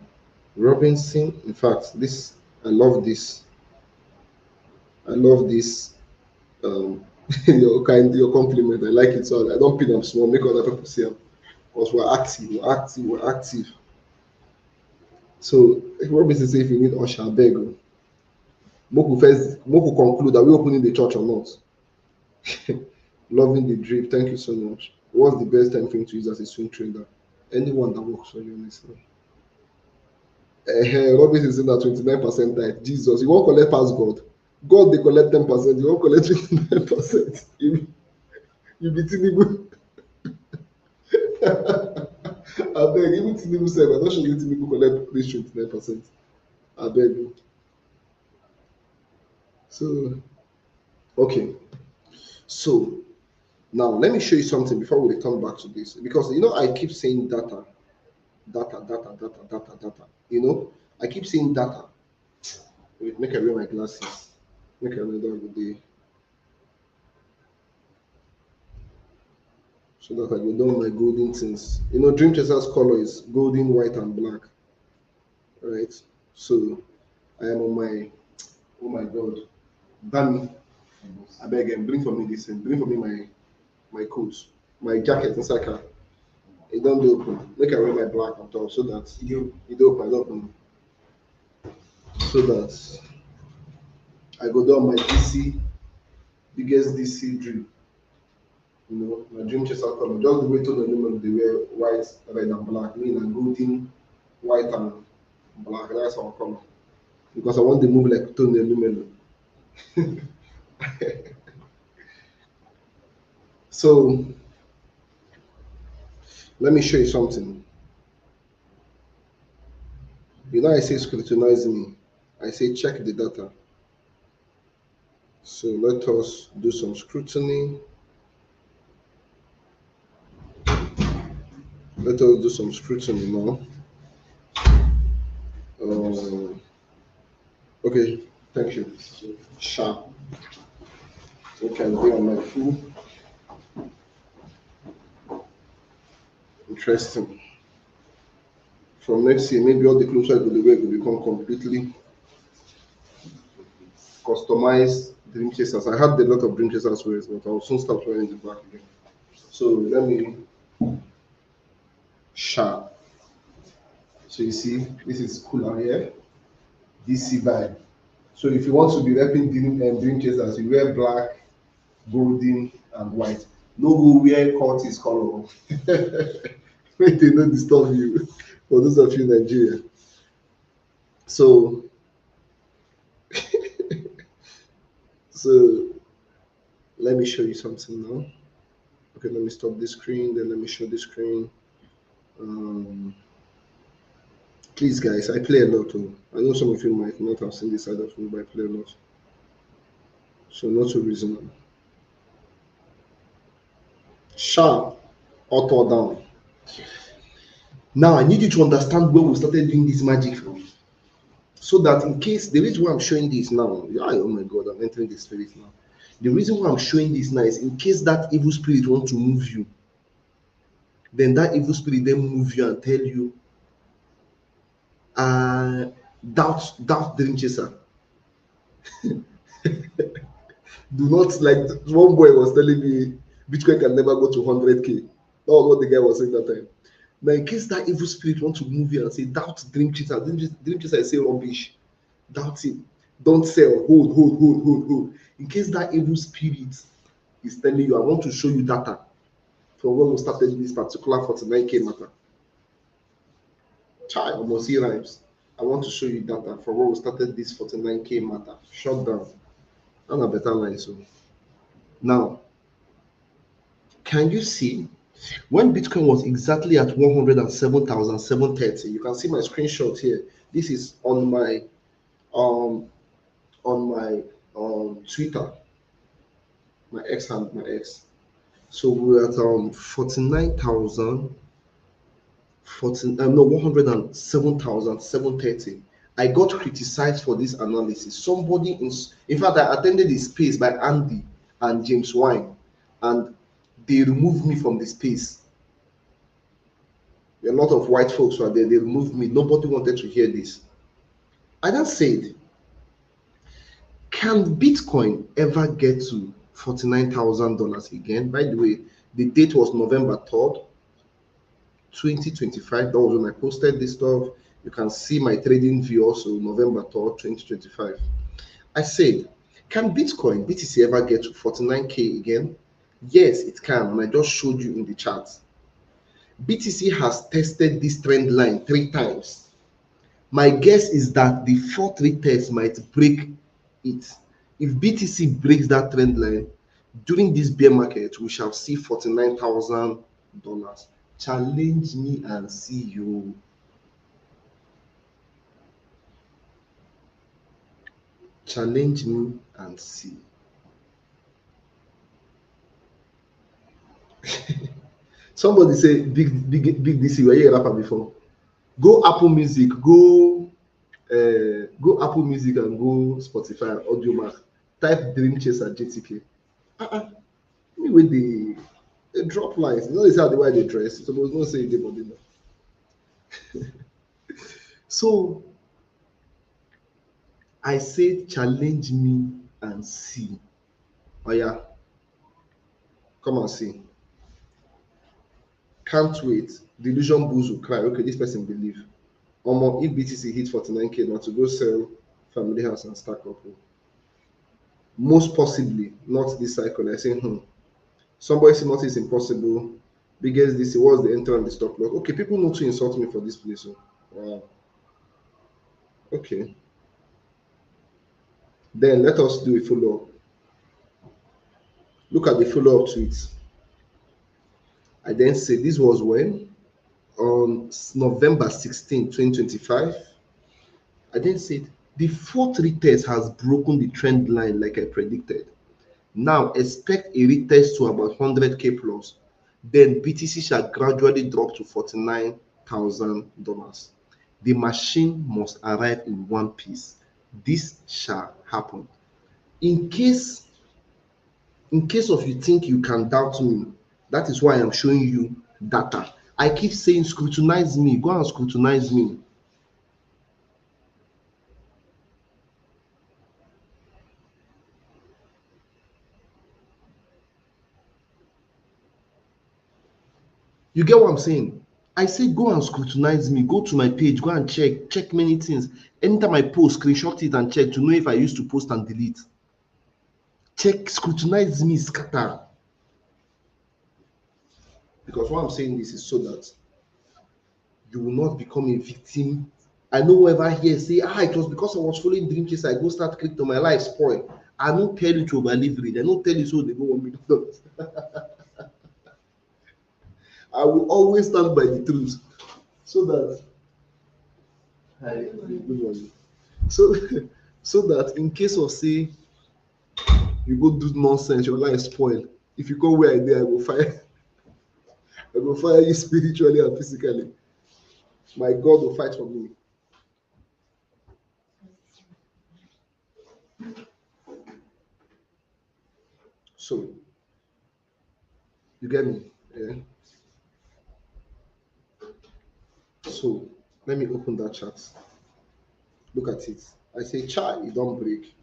[SPEAKER 1] Robinson, in fact, this I love this. I love this your compliment. I like it. So I don't pin them small, make other people see them. Because we're active. So Robinson say if you need usher, beg. Moku conclude, are we opening the church or not? Loving the drip. Thank you so much. What's the best time frame to use as a swing trader? Anyone that works for you, honestly. Robinson is in at 29% tight. Jesus, you won't collect past God. God they collect 10%. You won't collect 29%. You be Tinubu. I beg, even Tinubu said, I'm not sure you Tinubu collect this 29%. I beg you. So, okay. So, now let me show you something before we return back to this. Because, I keep saying data. I keep saying data. Wait, make I wear my glasses. Make I wear that good day. So that I go down my golden things. Dream Chaser's color is golden, white, and black. Right? So I am on my, oh my god. Danny, I beg him, bring for me this thing. Bring for me my coat, my jacket inside car. It don't do open. Make I wear my black on top so that it open. So that I go down my DC, biggest DC dream. My dream chaser color. Just the way to the women they wear white, red, and black. Me and golden, white, and black. That's our color. Because I want to move like Tony Lumelo. So let me show you something. I say scrutinize me. I say check the data. So let us do some scrutiny. Let us do some scrutiny now. Okay, thank you. Sharp. Okay, I'm on my phone. Interesting. From next year, maybe all the clothes I go the way will become completely customized dream chasers. I had a lot of dream chasers wears, but I'll soon start wearing the black again. So let me sharp. So you see, this is cooler here. DC vibe. So if you want to be repping dream chasers, you wear black, golden, and white. No go wear Curtis color. Make they not disturb you. For those of you in Nigeria. So let me show you something now. Okay, let me stop this screen, then let me show the screen. Please guys, I play a lot too. I know some of you might not have seen this side of me, but I play a lot. So not so reasonable. Sharp, auto down. Now I need you to understand where we started doing this magic from. So that in case the reason why I'm showing this now, oh my god, I'm entering the spirit now. The reason why I'm showing this now is in case that evil spirit wants to move you, then that evil spirit then move you and tell you, doubt dream chaser. Do not, like one boy was telling me Bitcoin can never go to 100k. That was what the guy was saying that time. Now in case that evil spirit wants to move you and say doubt dream chaser, dream chaser is say rubbish, doubt it, don't sell, hold. In case that evil spirit is telling you, I want to show you data from when we started this particular 49k matter. Child, almost see rhymes. I want to show you data from when we started this 49k matter. Shut down. And a better line. So now, can you see when Bitcoin was exactly at 107,730? You can see my screenshot here. This is um on my Twitter, my X hand, my X. So we were at 49,000, 107,730. I got criticized for this analysis. Somebody in fact, I attended a space by Andy and James Wine, and they removed me from the space. A lot of white folks were there. They removed me. Nobody wanted to hear this. I then said, can Bitcoin ever get to $49,000 again? By the way, the date was November 3rd, 2025. That was when I posted this stuff. You can see my trading view also, November 3rd, 2025. I said, can Bitcoin, BTC, ever get to 49K again? Yes, it can. And I just showed you in the chart. BTC has tested this trend line 3 times. My guess is that the fourth retest might break it. If BTC breaks that trend line during this bear market, we shall see $49,000. Challenge me and see you. Challenge me and see. Somebody say big DC. Were you a rapper before? Go Apple Music, go Apple Music and go Spotify, Audio Mac. Type Dream Chaser JTK. Me with the drop lines. You know this how the way they dress. Suppose not say the body now. So I said challenge me and see. Oh yeah, come and see. Can't wait. Delusion bulls will cry. Okay, this person believe. If BTC hit 49K now to go sell family house and stack up. Most possibly not this cycle. I say, somebody say nothing is impossible. Biggest DC was the enter and the stop loss. Okay, people know to insult me for this place. So. Wow. Okay. Then let us do a follow up. Look at the follow up tweets. I then say this was when? On November 16, 2025. I then said the fourth retest has broken the trend line like I predicted. Now expect a retest to about 100K plus. Then BTC shall gradually drop to $49,000. The machine must arrive in one piece. This shall happen. In case of you think you can doubt me, that is why I'm showing you data. I keep saying scrutinize me. Go and scrutinize me. You get what I'm saying? I say go and scrutinize me. Go to my page. Go and check many things. Anytime I post, screenshot it and check to know if I used to post and delete. Check, scrutinize me, scatter. Because what I'm saying this is so that you will not become a victim. I know whoever here say, it was because I was following Dream Chaser, I go start crypto, my life spoil. I don't tell you to over leverage. I don't tell you so they go $1 million. I will always stand by the truth. So that so so that in case of say you go do nonsense, your life spoil. If you go where I did, I will fire you spiritually and physically. My God will fight for me. So you get me? Yeah. So let me open that chat. Look at it. I say, chai, it don't break.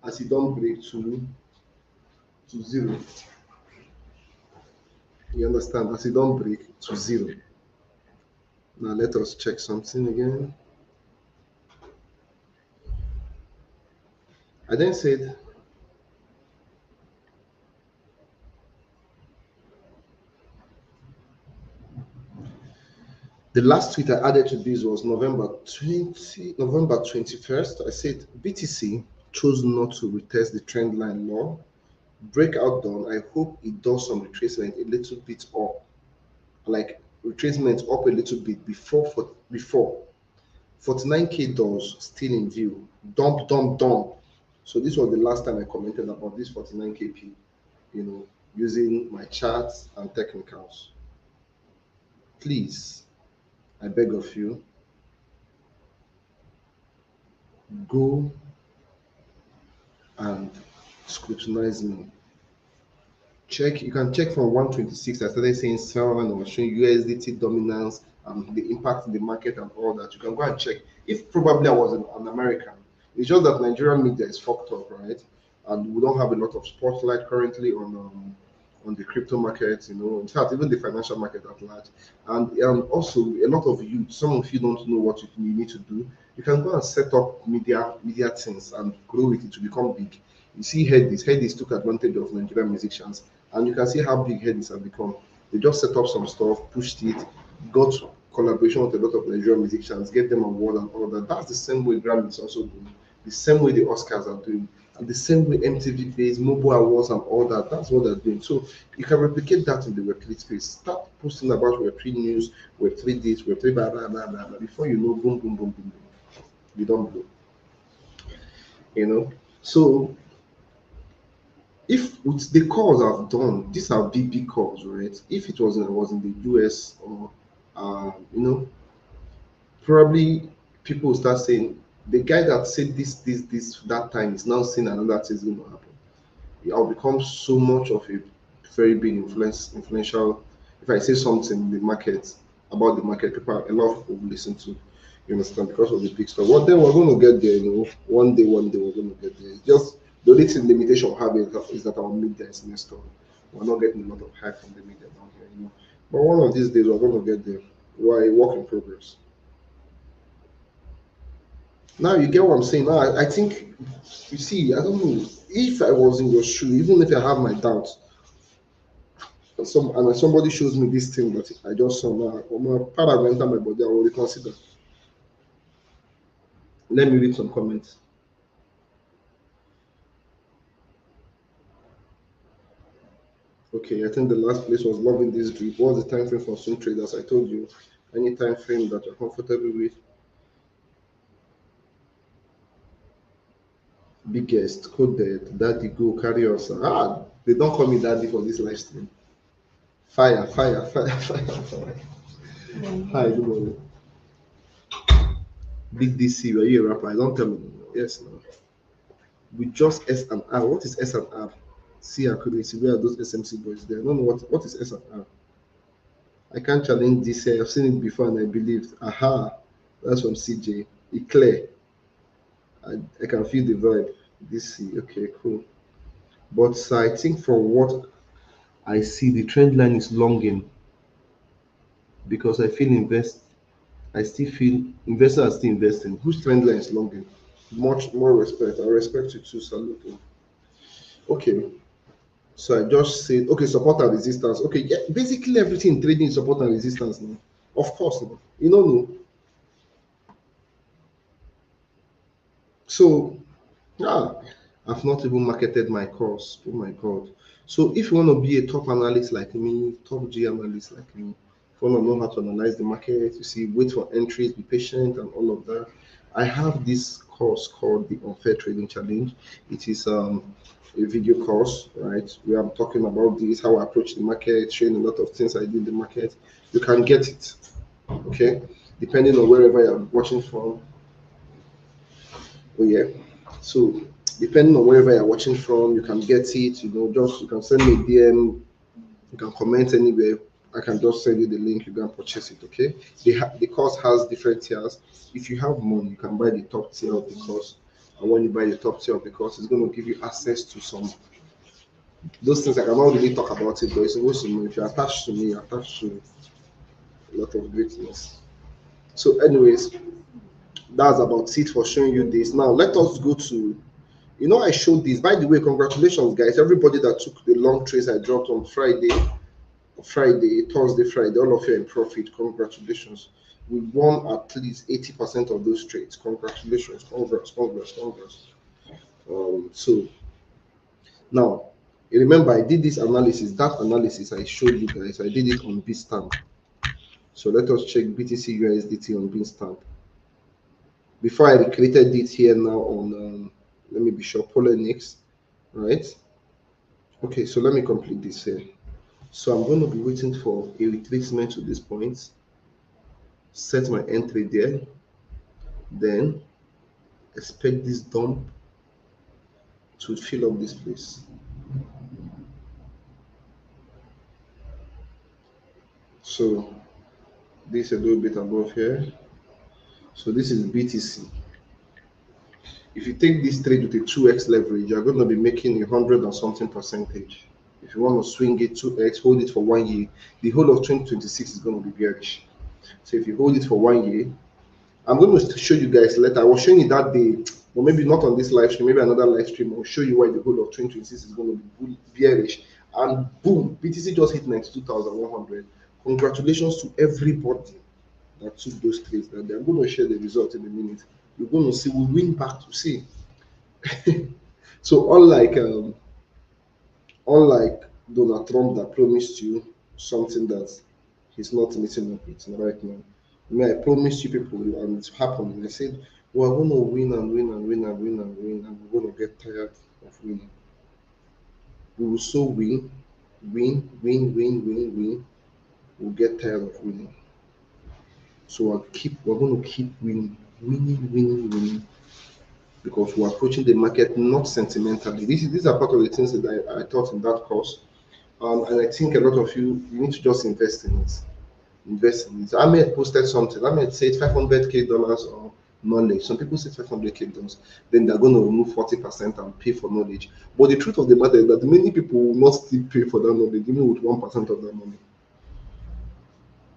[SPEAKER 1] As it don't break to zero. You understand? As it don't break to zero. Now let us check something again. I then said, the last tweet I added to this was November 21st. I said, BTC chose not to retest the trend line low. Breakout done. I hope it does some retracement a little bit up, like retracement up a little bit before 49k does still in view. Dump, dump, dump. So this was the last time I commented about this 49kp, using my charts and technicals. Please, I beg of you, go and scrutinize me. Check, you can check from 126. I started saying sell and I was showing USDT dominance and the impact in the market and all that. You can go and check. If probably I was an American, it's just that Nigerian media is fucked up, right? And we don't have a lot of spotlight currently on the crypto market, in fact, even the financial market at large. And also a lot of you, some of you don't know what you need to do. You can go and set up media things and grow it to become big. You see Headies took advantage of Nigerian musicians, and you can see how big Headies have become. They just set up some stuff, pushed it, got collaboration with a lot of Nigerian musicians, get them on board and all that. That's the same way Grammy is also doing, the same way the Oscars are doing, and the same way MTV Base, Mobile Awards and all that. That's what they're doing. So you can replicate that in the Web3 space. Start posting about Web3 news, Web3 this, Web3 blah, blah, blah, blah, blah. Before you know, boom, boom, boom, boom, boom. You don't blow. So if the calls I've done, these are big calls, right? If it was in the US or probably people will start saying the guy that said this that time is now saying another thing is going to happen. I'll become so much of a very big influential. If I say something in the market about the market, a lot of people will listen to. You understand? Because of the big stuff. One day we're going to get there. One day we're going to get there. It's just the only thing limitation we have is that our media is messed up. We're not getting a lot of hype from the media down here. But one of these days we're going to get there. We're a work in progress. Now you get what I'm saying. Now I think, you see, I don't know if I was in your shoe, even if I have my doubts, and somebody shows me this thing that I just saw now, or my part will enter my body, I will reconsider. Let me read some comments. Okay, I think the last place was loving this drip. What's the time frame for swing traders? I told you, any time frame that you're comfortable with. Biggest, coded, daddy, go carry us. They don't call me daddy for this live stream. Fire. Hi, good morning. Big DC, are you a rapper? I don't tell me. Yes, no. With just S and R. What is S and R? See accuracy. Where are those SMC boys there? I don't know what is S and R. I can't challenge this here. I've seen it before and I believed. Aha, that's from CJ. It clear. I can feel the vibe. DC. Okay, cool. But I think from what I see, the trend line is longing because I still feel investors are still investing. Whose trend line is longing? Much more respect. I respect you too. Salute. Okay. So I just said, okay, support and resistance. Okay, yeah, basically everything in trading is support and resistance now. Of course, no. No. So, I've not even marketed my course. Oh my God. So if you want to be a top analyst like me, top G analyst like me, if you want to know how to analyze the market, you see, wait for entries, be patient and all of that. I have this course called the Unfair Trading Challenge. It is a video course, right? Where I'm talking about this, how I approach the market, showing a lot of things I do in the market. You can get it, okay? Depending on wherever you're watching from. Oh yeah. So depending on wherever you're watching from, you can get it. You can send me a DM. You can comment anywhere. I can just send you the link. You can purchase it. Okay. The course has different tiers. If you have money, you can buy the top tier of the course. And when you buy the top tier of the course, it's going to give you access to some those things. I cannot really talk about it, but it's supposed to know if you're attached to me, you're attached to a lot of greatness. So, anyways, that's about it for showing you this. Now let us go to, I showed this. By the way, congratulations guys, everybody that took the long trades I dropped on Thursday, Friday, all of you are in profit. Congratulations. We won at least 80% of those trades. Congratulations. Congrats. So now remember I did this analysis. That analysis I showed you guys, I did it on Bitstamp. So let us check BTC USDT on Bitstamp. Before I recreated it here now on let me be sure, BITUNIX, right? Okay, so let me complete this here. So I'm going to be waiting for a retracement to this point, set my entry there, then expect this dump to fill up this place. So this a little bit above here. So this is BTC. If you take this trade with a 2x leverage, you're going to be making 100 and something percentage. If you want to swing it 2x, hold it for 1 year, the whole of 2026 is going to be bearish. So if you hold it for 1 year, I'm going to show you guys later. I was showing you that day, or maybe not on this live stream, maybe another live stream. I'll show you why the whole of 2026 is going to be bearish. And boom, BTC just hit 92,100. Congratulations to everybody that took those trades. That I'm going to share the result in a minute. You're going to see we win back to see. So unlike Donald Trump that promised you something that he's not meeting up with right now. I mean, I promised you people and it's happened. I said, we're going to win and win and win and win and win, and we're going to get tired of winning. We will so win, win, win, win, win, win. We'll get tired of winning. So we're going to keep winning, winning, winning, winning, because we're approaching the market not sentimentally. These are part of the things that I taught in that course. And I think a lot of you need to just invest in it. Invest in it. Ahmed posted something. Ahmed said $500K or knowledge. Some people say $500K. Then they're going to remove 40% and pay for knowledge. But the truth of the matter is that many people will not still pay for that knowledge, even with 1% of that money.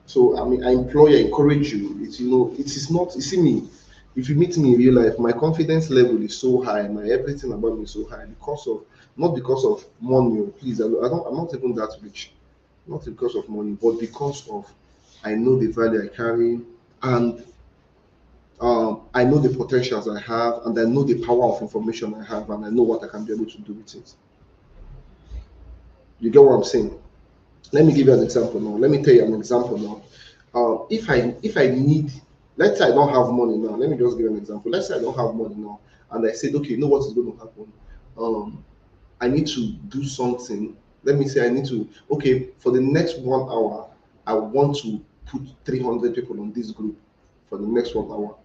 [SPEAKER 1] So I mean, I encourage you. It's it is not. You see me. If you meet me in real life, my confidence level is so high. My everything about me is so high because of not because of money. Please, I'm not even that rich. Not because of money, but because of I know the value I carry, and I know the potentials I have, and I know the power of information I have, and I know what I can be able to do with it. You get what I'm saying? Let me give you an example now. Let me tell you an example now. If I need, let's say I don't have money now. Let me just give you an example. Let's say I don't have money now, and I said, okay, you know what is going to happen? I need to do something. Let me say I need to, okay, for the next 1 hour, I want to put 300 people on this group for the next 1 hour.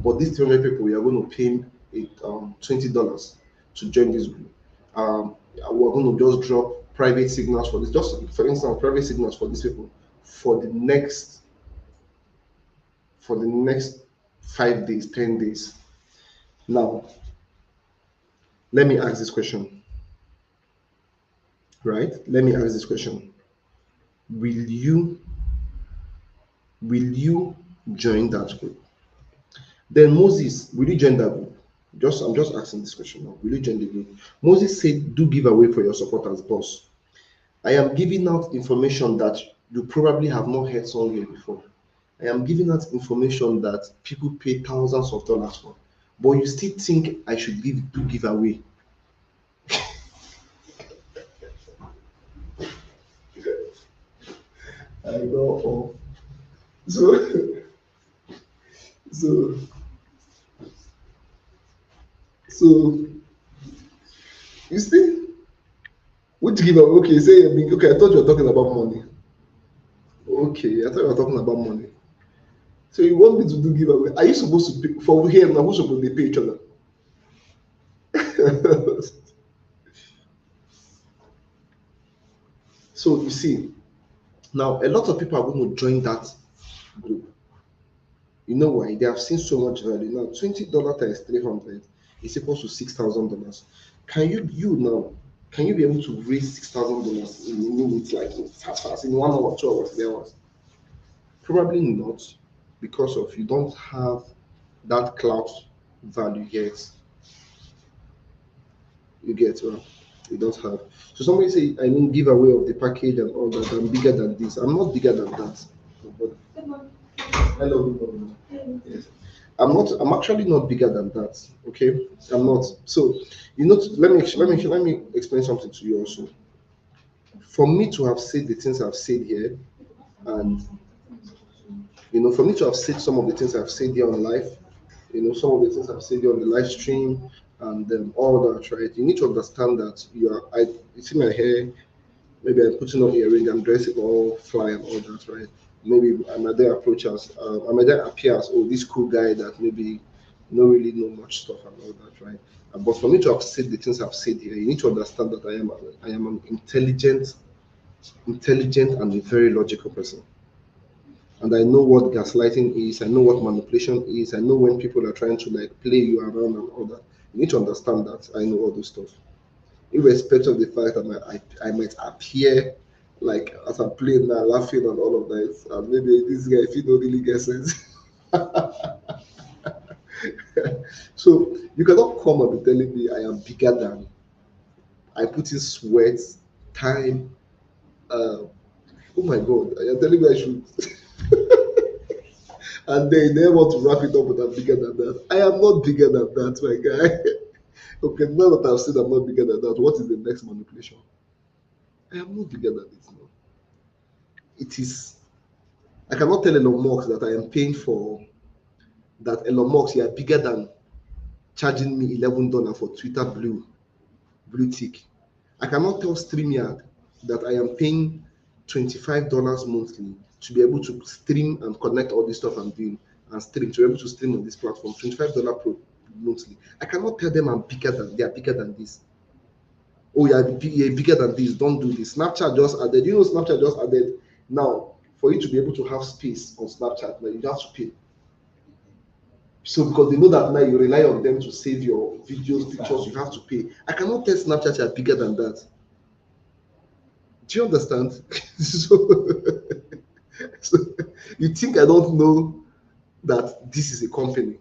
[SPEAKER 1] But these 300 people, we are going to pay $20 to join this group. We're going to just drop private signals for this. Just for instance, private signals for these people for the next 5 days, 10 days. Now, let me ask this question. Right? Let me ask this question. Will you join that group? Then Moses, will you join that group? I'm just asking this question now. Will you join the group? Moses said, do give away for your supporters, boss. I am giving out information that you probably have not heard somewhere before. I am giving out information that people pay thousands of dollars for. But you still think I should give away. I know. So you still which give away? Okay, say okay. I thought you were talking about money. Okay, I thought you were talking about money. So you want me to do giveaway? Are you supposed to pay for here now? Who's supposed to pay each other? So you see, now a lot of people are going to join that group. You know why? They have seen so much value. Now $20 times 300 is equal to $6,000. Can you be able to raise $6,000 in minutes, like fast in 1 hour, 2 hours, 3 hours? Probably not, because of you don't have that cloud value yet. You get well. You don't have. So somebody say, I mean, give away of the package and all that. I'm bigger than this. I'm not bigger than that. But, hello, good morning. Yes. I'm actually not bigger than that. Okay, I'm not. So, let me explain something to you also. For me to have said the things I've said here, and for me to have said some of the things I've said here on live, some of the things I've said here on the live stream, and all that, right? You need to understand that you see my hair. Maybe I'm putting on earring, I'm dressing all fly and all that, right? Maybe I might then I might then appear as, oh, this cool guy that maybe not really know much stuff and all that, right? But for me to have said the things I've said here, you need to understand that I am an intelligent and a very logical person. And I know what gaslighting is, I know what manipulation is, I know when people are trying to like play you around and all that. You need to understand that I know all those stuff. Irrespective of the fact that I might appear like as I'm playing now, laughing and all of that, and maybe this guy, if you don't really get sense. So you cannot come and be telling me I am bigger than. I put in sweat, time. Oh my God, you're telling me I should. And then they want to wrap it up with I'm bigger than that. I am not bigger than that, my guy. Okay, now that I've said I'm not bigger than that, what is the next manipulation? I am not bigger than it. No. It is. I cannot tell Elon Musk that I am paying for that. Elon Musk, you are bigger than charging me $11 for Twitter blue tick. I cannot tell StreamYard that I am paying $25 monthly to be able to stream and connect all this stuff I'm doing and stream to be able to stream on this platform. $25 per monthly. I cannot tell them they are bigger than this. Oh, you're bigger than this. Don't do this. Snapchat just added. Snapchat just added now for you to be able to have space on Snapchat. Now you have to pay. So because they know that now you rely on them to save your videos, pictures, you have to pay. I cannot tell Snapchat you're bigger than that. Do you understand? so, so you think I don't know that this is a company?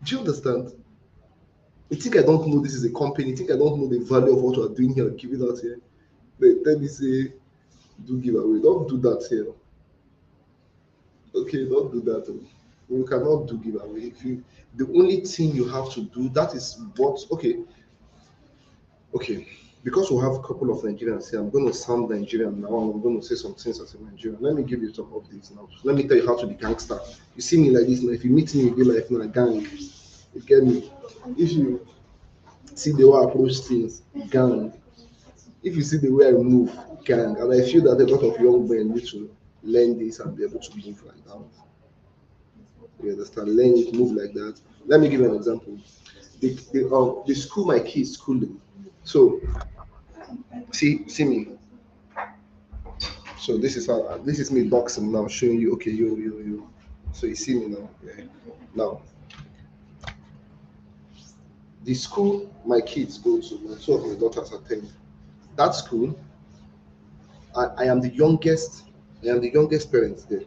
[SPEAKER 1] Do you understand? You think I don't know this is a company? You think I don't know the value of what we're doing here, giving out here? Let me say, do giveaway. Don't do that here. Okay, don't do that. You cannot do giveaway. The only thing you have to do that is what. Okay. Because we have a couple of Nigerians here, I'm going to sound Nigerian now. I'm going to say some things as a Nigerian. Let me give you some updates now. Let me tell you how to be gangster. You see me like this now. If you meet me, you be like, "No, gang." You get me? If you see the way I approach things, gang. If you see the way I move, gang. And I feel that a lot of young men need to learn this and be able to move like that. You understand? Learn it, move like that. Let me give you an example. The school my kids schooling. So see me. So this is me boxing now, showing you. Okay, you. So you see me now. Yeah. Now the school my kids go to, my two of my daughters attend. That school, I am the youngest. I am the youngest parent there.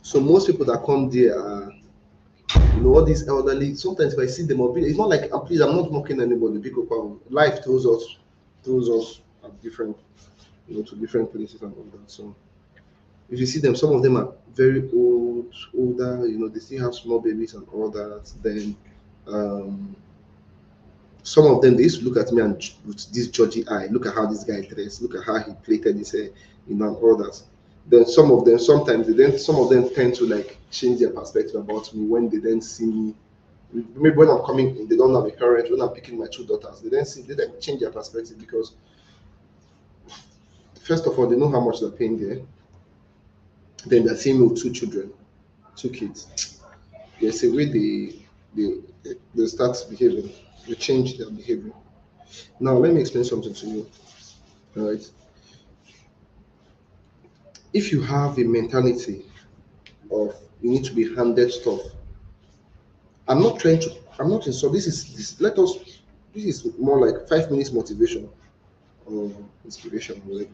[SPEAKER 1] So most people that come there are, all these elderly. Sometimes if I see them, it's not like, please, I'm not mocking anybody. Because life throws us at different, to different places and all that. So if you see them, some of them are very older. They still have small babies and all that. Then some of them, they used to look at me and with this judgy eye. Look at how this guy dressed. Look at how he plaited his hair, and all that. Then some of them, some of them tend to like change their perspective about me when they then see me. Maybe when I'm coming in, they don't have a parent. When I'm picking my two daughters, they then change their perspective because first of all, they know how much they're paying there. Then they're seeing me with two children, two kids. There's a way they start behaving. They change their behavior. Now let me explain something to you. All right. If you have a mentality of you need to be handed stuff, I'm not so this is more like 5 minutes motivation or inspiration, whatever.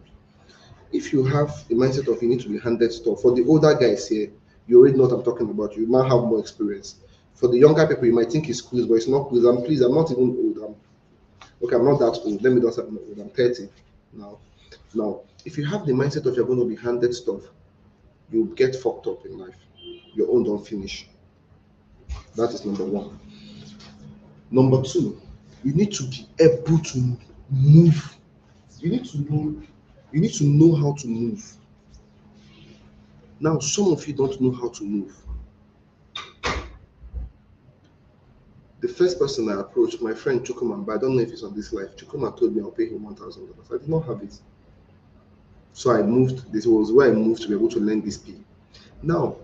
[SPEAKER 1] If you have the mindset of you need to be handed stuff, for the older guys here, you already know what I'm talking about. You might have more experience. For the younger people, you might think it's cool, but it's not cool. I'm not even old. I'm not that old. Let me just say I'm 30 now. Now, if you have the mindset of you're going to be handed stuff, you get fucked up in life. Your own don't finish. That is number one. Number two, you need to be able to move. You need to know. You need to know how to move. Now, some of you don't know how to move. The first person I approached, my friend Chukwuma, but I don't know if he's on this live. Chukwuma told me I'll pay him $1,000. I did not have it. So I moved. This was where I moved to be able to learn this P. Now,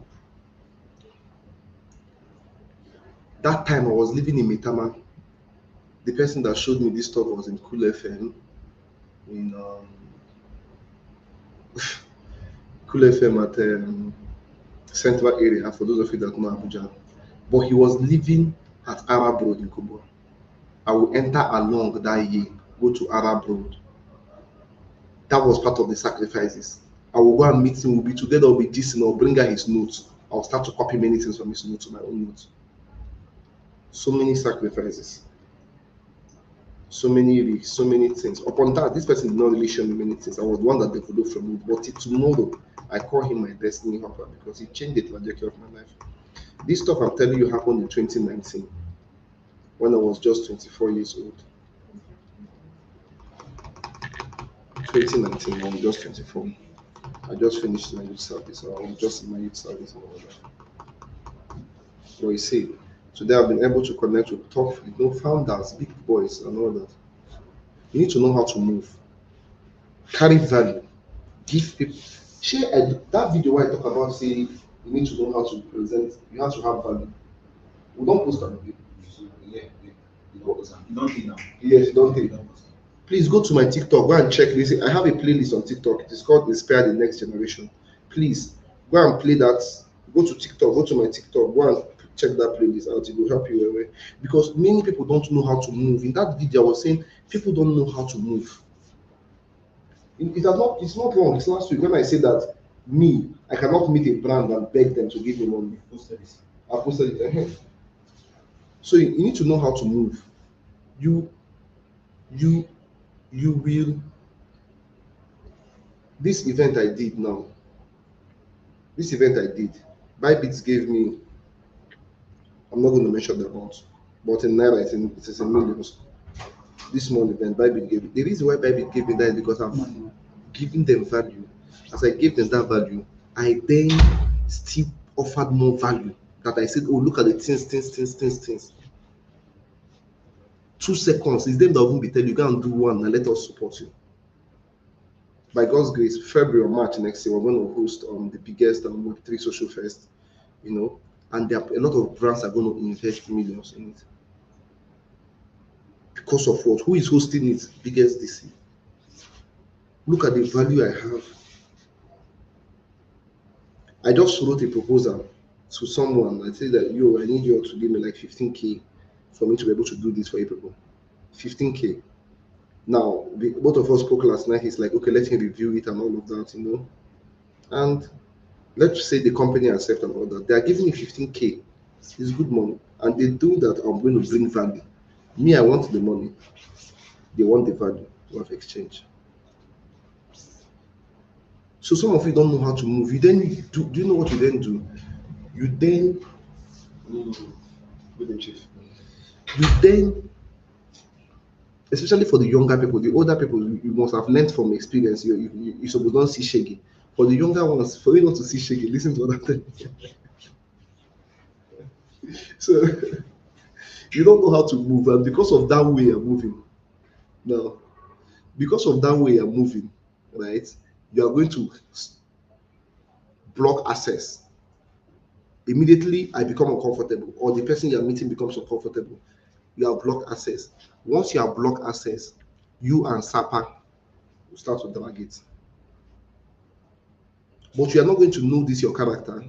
[SPEAKER 1] that time I was living in Metama. The person that showed me this stuff was in Cool FM, in Cool FM at Central area, for those of you that know Abuja. But he was living at Arab Road in Kubo. I will enter along that year, go to Arab Road. That was part of the sacrifices. I will go and meet him, we'll be together, we'll be gisting, I'll bring out his notes. I'll start to copy many things from his notes to my own notes. So many sacrifices. So many risks, so many things. Upon that, this person did not really show me many things. I was the one that developed from it. But tomorrow, I call him my destiny helper because he changed the trajectory of my life. This stuff I'm telling you happened in 2019 when I was just 24 years old. 2019, I was just 24. I just finished my youth service. I was just in my youth service and all that. But you see, today I've been able to connect with top, founders, big boys, and all that. You need to know how to move, carry value, give people. Share that video where I talk about say you need to know how to present. You have to have value. We don't post that video.
[SPEAKER 2] Yeah. You don't think now.
[SPEAKER 1] Yes, you don't think. Please go to my TikTok. Go and check this. I have a playlist on TikTok. It is called Inspire the Next Generation. Please go and play that. Go to TikTok. Go to my TikTok. Go and check that playlist out. It will help you away. Because many people don't know how to move. In that video, I was saying people don't know how to move. It's not wrong. It's last week when I said that I cannot meet a brand and beg them to give me money. I posted it ahead. So you need to know how to move. You will. This event I did, Bybit gave me, I'm not going to mention the amount, but in Naira it is in millions. This small event, Bybit gave me. The reason why Bybit gave me that is because I'm giving them value. As I gave them that value, I then still offered more value. That I said, oh, look at the things. 2 seconds, it's them that will be telling you, go and do one and let us support you. By God's grace, February or March next year, we're going to host the biggest Web3 social fest, and there are a lot of brands are going to invest millions in it. Because of what? Who is hosting it? Biggest DC. Look at the value I have. I just wrote a proposal to someone. I said that, I need you to give me like 15K for me to be able to do this for you people. 15K. Now, both of us spoke last night. He's like, okay, let him review it and all of that, And let's say the company accepts and all that. They are giving me 15K. It's good money. And they do that. I'm going to bring value. Me, I want the money. They want the value of exchange. So some of you don't know how to move. You then do you know what you then do? You then especially for the younger people, the older people, you must have learned from experience. You supposed don't see shaggy. For the younger ones, for you not to see shaggy, listen to what I'm telling you. So you don't know how to move, and because of that way you're moving. Now, because of that way you're moving, right? You are going to block access. Immediately, I become uncomfortable, or the person you're meeting becomes uncomfortable. You have blocked access. Once you have blocked access, you and Sapa will start to drag it. But you are not going to know this your character.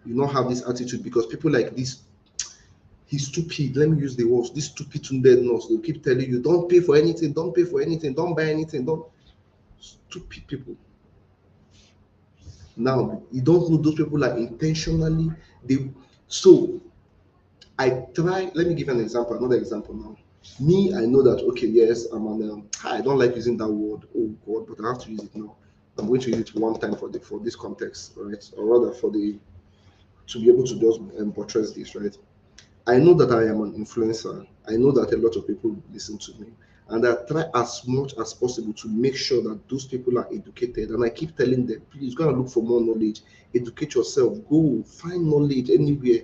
[SPEAKER 1] You not have this attitude because people like this, he's stupid. Let me use the words. This stupid nurse, they'll keep telling you, don't pay for anything, don't pay for anything, don't buy anything, don't. Stupid people. Now, you don't know those people are intentionally, so I try, let me give an example, another example now. Me, I know that, okay, yes, I don't like using that word, oh God, but I have to use it now. I'm going to use it one time for this context, right? Or rather for the to be able to just buttress this, right? I know that I am an influencer. I know that a lot of people listen to me. And I try as much as possible to make sure that those people are educated. And I keep telling them, please go and look for more knowledge. Educate yourself. Go find knowledge anywhere.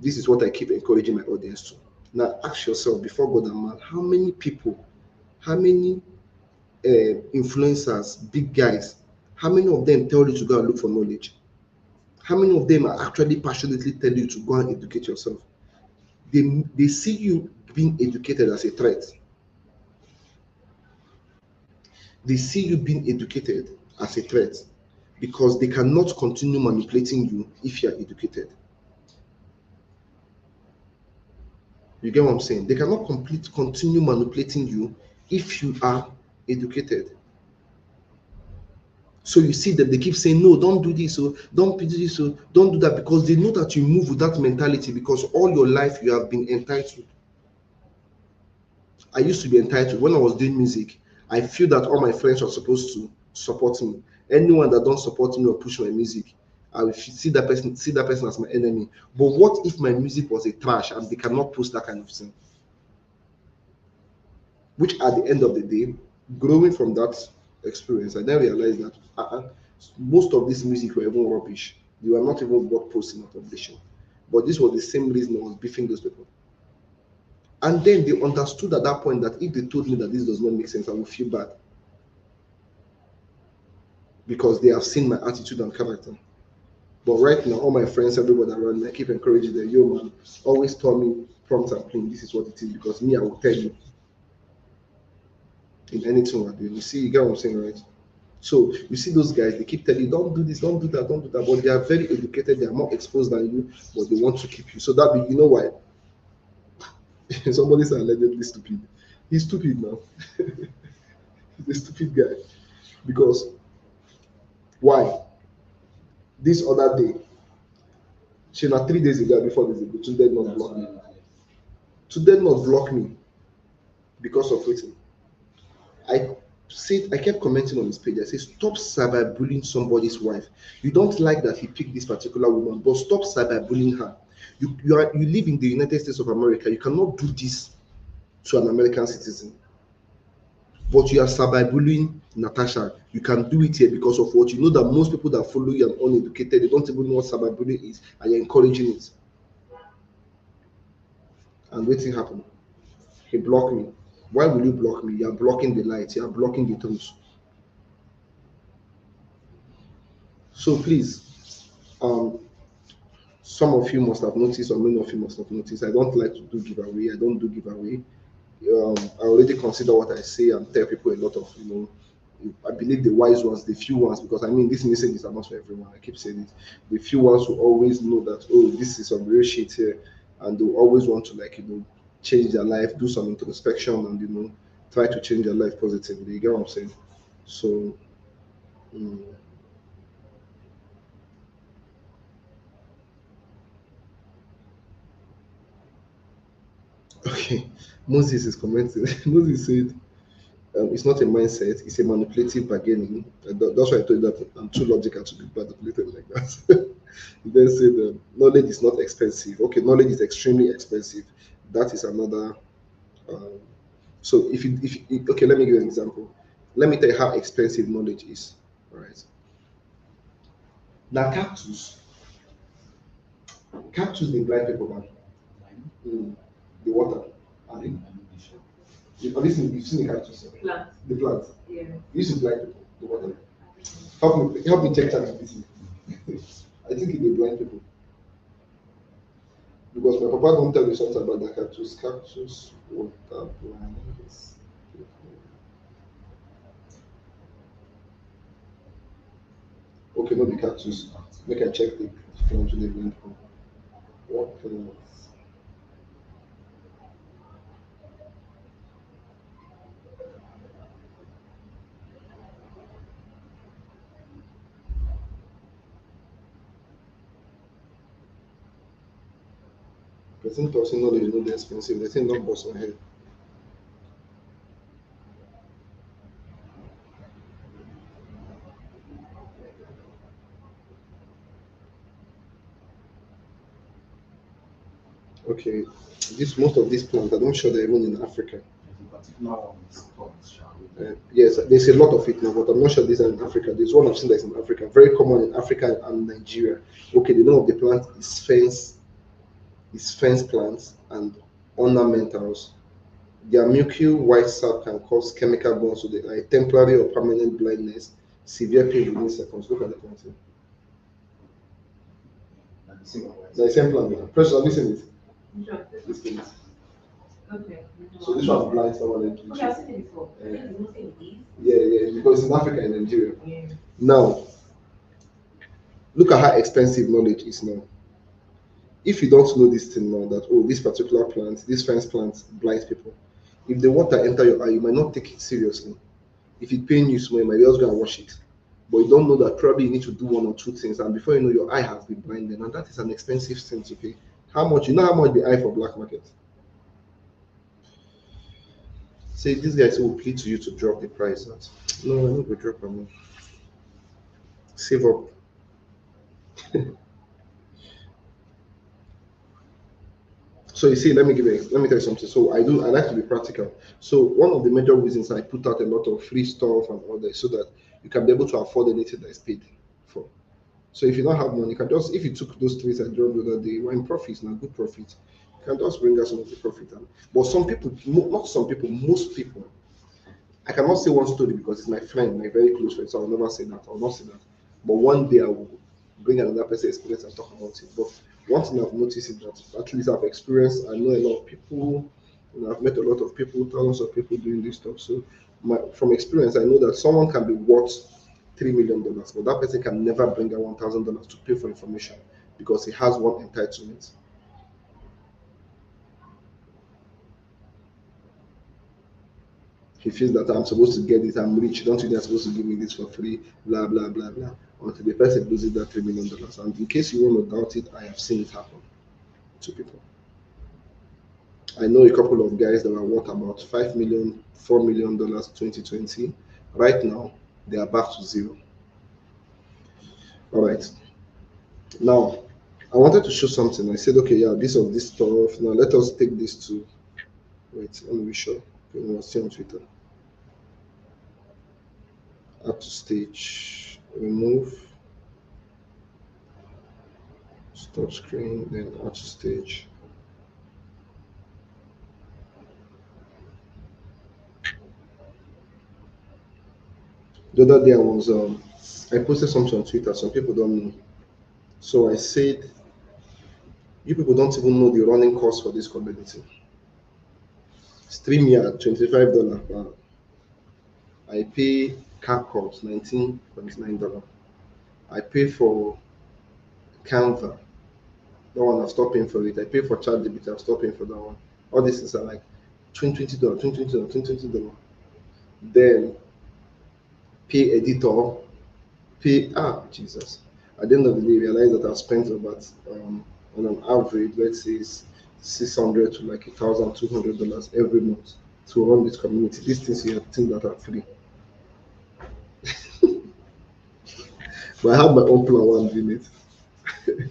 [SPEAKER 1] This is what I keep encouraging my audience to. Now ask yourself before God and man, how many people, how many influencers, big guys, how many of them tell you to go and look for knowledge? How many of them are actually passionately tell you to go and educate yourself? They see you being educated as a threat. They see you being educated as a threat because they cannot continue manipulating you if you are educated. You get what I'm saying? They cannot continue manipulating you if you are educated. So you see that they keep saying, no, don't do this, so don't do this, so don't do that, because they know that you move with that mentality because all your life you have been entitled. I used to be entitled. When I was doing music, I feel that all my friends are supposed to support me. Anyone that don't support me or push my music, I will see that person as my enemy. But what if my music was a trash and they cannot post that kind of thing? Which at the end of the day, growing from that experience, I then realized that most of this music were even rubbish. They were not even worth posting or publishing. But this was the same reason I was beefing those people. And then they understood at that point that if they told me that this does not make sense, I would feel bad because they have seen my attitude and character. But right now, all my friends, everybody around me, I keep encouraging them, yo man, always tell me prompt and plain, this is what it is, because me, I will tell you in anything we're doing. You see, you get what I'm saying, right? So you see those guys, they keep telling you, don't do this, don't do that, don't do that. But they are very educated, they are more exposed than you, but they want to keep you. So that you know why? Somebody said allegedly stupid. He's stupid now. He's a stupid guy. Because why? This other day, Shina 3 days ago, before this ago, today not block me. Today not block me because of waiting. I kept commenting on his page. I said, stop cyberbullying somebody's wife. You don't like that he picked this particular woman, but stop cyberbullying her. You live in the United States of America. You cannot do this to an American citizen. But you are cyberbullying Natasha. You can do it here because of what you know that most people that follow you are uneducated. They don't even know what cyberbullying is, and you're encouraging it. And waiting happened. He blocked me. Why will you block me? You are blocking the light. You are blocking the truth. So please, some of you must have noticed, or many of you must have noticed, I don't like to do giveaway. I don't do giveaway. I already consider what I say and tell people a lot of, I believe the wise ones, the few ones, because I mean, these messages are not for everyone. I keep saying it. The few ones who always know that, oh, this is some real shit here, and they always want to, like, change their life, do some introspection, and, try to change their life positively. You get what I'm saying? So, mm, okay. Moses is commenting. Moses said, it's not a mindset, it's a manipulative bargaining. And that's why I told you that I'm too logical to be manipulated like that. He then said, knowledge is not expensive. Okay, knowledge is extremely expensive. That is another. Um, so okay, let me give you an example. Let me tell you how expensive knowledge is. All right. Now, cactus, they blind people, man. The water. And you've seen the cactus, plant. The plant. Yeah. You used to blind people, the water. Help me check that. I think it may blind people. Because my papa don't tell me something about the cactus. Cactus water blinds. Okay, not the cactus. Make I check the plant to the blind people. What plants? Person talking knowledge is not expensive. The thing not bust my head. Okay, this most of these plants, I'm not sure they're even in Africa.
[SPEAKER 2] There's a particular one with thorns, shall we?
[SPEAKER 1] Yes, there's a lot of it now, but I'm not sure these are in Africa. There's one I've seen that's in Africa, very common in Africa and Nigeria. Okay, the name of the plant is fence plants and ornamentals. Their milky white sap can cause chemical burns, so they like temporary or permanent blindness, severe pain within seconds. Look at the plant here.
[SPEAKER 2] And the same one.
[SPEAKER 1] The same plant. Precious, have you seen it?
[SPEAKER 3] Sure.
[SPEAKER 1] This thing.
[SPEAKER 3] Okay.
[SPEAKER 1] So this one blinds someone.
[SPEAKER 3] Okay, I've seen it before. I think it's mostly in these.
[SPEAKER 1] Yeah, because in Africa and Nigeria.
[SPEAKER 3] Yeah.
[SPEAKER 1] Now, look at how expensive knowledge is now. If you don't know this thing now, that oh, this particular plant, this fence plant blinds people. If the water enter your eye, you might not take it seriously. If it pain you small, you might just go and wash it. But you don't know that probably you need to do one or two things, and before you know, your eye has been blinded, and that is an expensive thing to pay. How much? You know how much the eye for black market? Say these guys will plead to you to drop the price. That no, I need to drop them. Save up. So you see, let me tell you something. So I like to be practical. So one of the major reasons I put out a lot of free stuff and all that, so that you can be able to afford anything that is paid for. So if you don't have money, you can just, if you took those trades I dropped the other day, you were in profits, now good profit. You can just bring us some of the profit. But some people, not some people, most people, I cannot say one story because it's my friend, my very close friend, so I'll never say that. I'll not say that. But one day I will bring another person's experience and talk about it. But one thing I've noticed is that at least I've experienced, I know a lot of people, I've met a lot of people, thousands of people doing this stuff. So from experience, I know that someone can be worth $3 million, but that person can never bring out $1,000 to pay for information because he has one entitlement. He feels that I'm supposed to get it, I'm rich, don't you think you're supposed to give me this for free, blah, blah, blah, blah, until the person loses that $3 million. And in case you want to doubt it, I have seen it happen to people. I know a couple of guys that were worth about $5 million, $4 million 2020. Right now, they are back to zero. All right. Now, I wanted to show something. I said, okay, yeah, this of this stuff. Now let us take this to, wait, let me be sure. You will see on Twitter. Add to stage, remove, stop screen, then add to stage. The other day I posted something on Twitter. Some people don't know. So I said, you people don't even know the running cost for this commodity. StreamYard, $25 per hour. I pay CapCut, $19.9. I pay for Canva. That one I've stopped paying for it. I pay for ChatGPT, I've stopped paying for that one. All these things are like $20, $20. Then pay editor, pay Jesus. At the end of the day, realize that I've spent about on an average, let's say $600 to like $1,200 every month to run this community. These things here, things that are free. But I have my own plan while I'm doing it.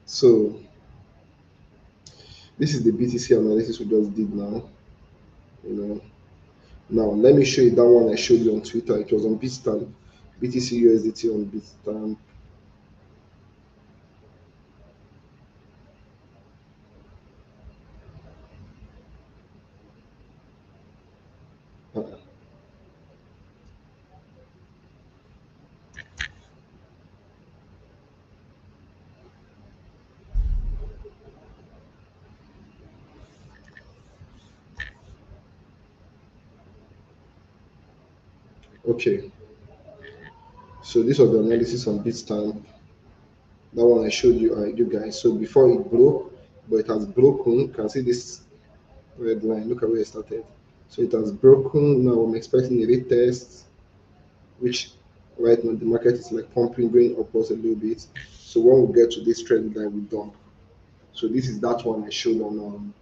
[SPEAKER 1] So this is the BTC analysis we just did now. You know. Now let me show you that one I showed you on Twitter. It was on Bitstamp, BTC USDT on Bitstamp. Okay, so this was the analysis on Bitstamp. That one I showed you guys. So before it broke, but it has broken. You can see this red line. Look at where it started. So it has broken. Now I'm expecting a retest, which right now the market is like pumping, going upwards a little bit. So when we get to this trend line, we dump. So this is that one I showed on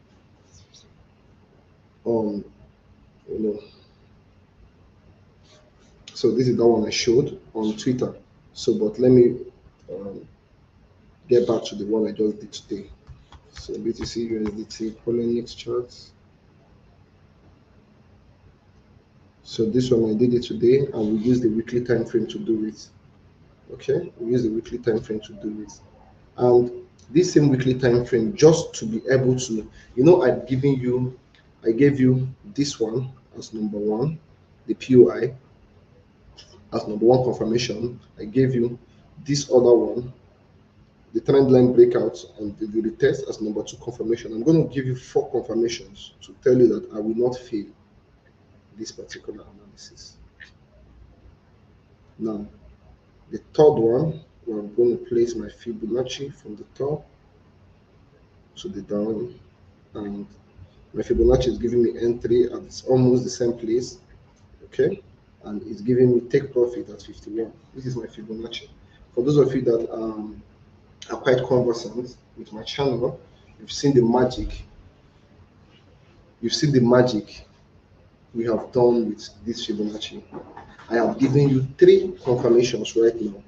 [SPEAKER 1] you know. So this is that one I showed on Twitter. So but let me get back to the one I just did today. So BTC USDT BITUNIX charts. So this one I did it today, and we use the weekly time frame to do it. Okay, we use the weekly time frame to do it. And this same weekly time frame, just to be able to, I gave you this one as number one, the POI as number one confirmation. I gave you this other one, the trend line breakout and the retest as number two confirmation. I'm going to give you 4 confirmations to tell you that I will not fail this particular analysis. Now, the third one, I'm going to place my Fibonacci from the top to the down, and my Fibonacci is giving me entry at almost the same place, okay, and it's giving me take profit at 51. This is my Fibonacci. For those of you that are quite conversant with my channel, you've seen the magic. You've seen the magic we have done with this Fibonacci. I have given you 3 confirmations right now.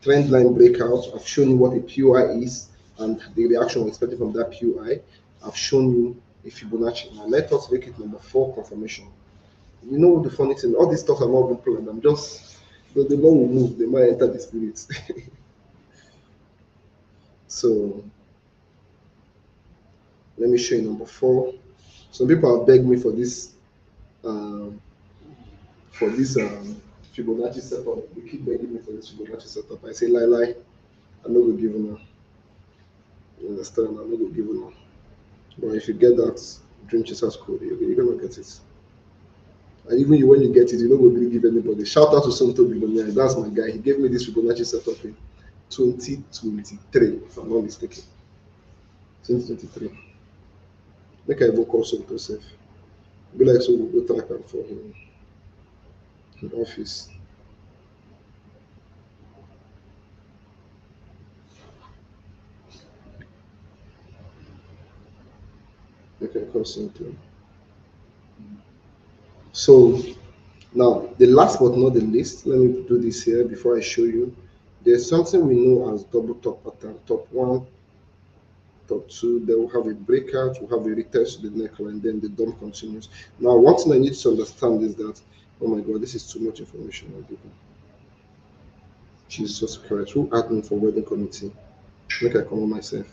[SPEAKER 1] Trend line breakout, I've shown you what a POI is and the reaction we're expecting from that POI. I've shown you a Fibonacci. Now let us make it number 4 confirmation. You know the funny thing, all these stuff are not been planned. I'm just, the law will move, they might enter the spirits. So let me show you number 4. Some people have begged me for this Fibonacci setup. They keep begging me for this Fibonacci setup. I say lie, I'm not gonna give them. You understand? I'm not gonna give them. But if you get that Dream Chasers code, you're gonna get it. And even when you get it, you're not going to give anybody. Shout out to Sonto Billionaire. That's my guy. He gave me this Fibonacci setup in 2023, if I'm not mistaken. 2023. Make I even call Sonto safe. Be like, so we'll go track him for him in office. Okay, call Sonto. So now, the last but not the least, let me do this here before I show you. There's something we know as double top pattern. Top 1, top 2, then we'll have a breakout, we'll have a retest to the neckline, then the dump continues. Now, one thing I need to understand is that, oh my God, this is too much information. Jesus Christ, who asked me for wedding committee? Make I come on myself.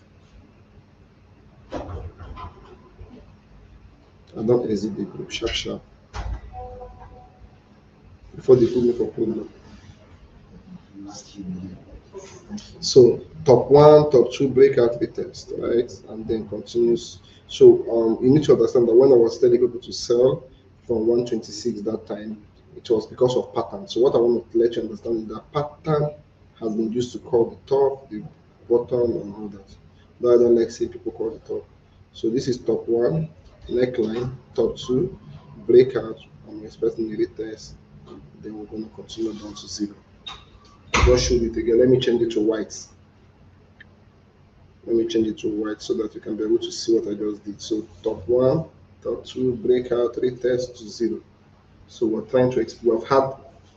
[SPEAKER 1] I don't exit the group, sharp. Before they put me for problem. So top 1, top 2 breakout retest, right? And then continues. So you need to understand that when I was telling people to sell from 126 that time, it was because of pattern. So what I want to let you understand is that pattern has been used to call the top, the bottom, and all that. But I don't like seeing people call the top. So this is top 1, neckline, top 2, breakout. I'm expecting a retest. Then we're going to continue down to 0. Just show it again. Let me change it to white. Let me change it to white so that you can be able to see what I just did. So top 1, top 2, breakout, retest to 0. So we're trying to explore. We've had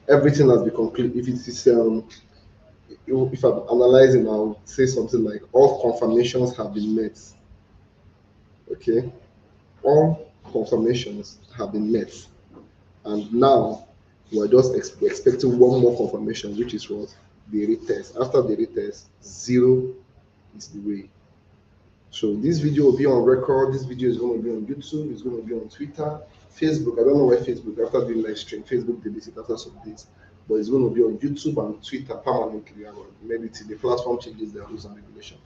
[SPEAKER 1] everything has been complete. If it is if I'm analyzing, I'll say something like all confirmations have been met. Okay, all confirmations have been met, and now we're just expecting one more confirmation, which is what? The retest. After the retest, 0 is the way. So this video will be on record. This video is going to be on YouTube. It's going to be on Twitter, Facebook. I don't know why Facebook, after doing live stream, Facebook deleted it after some days, but it's going to be on YouTube and Twitter permanently. Maybe till the platform changes their rules and regulation.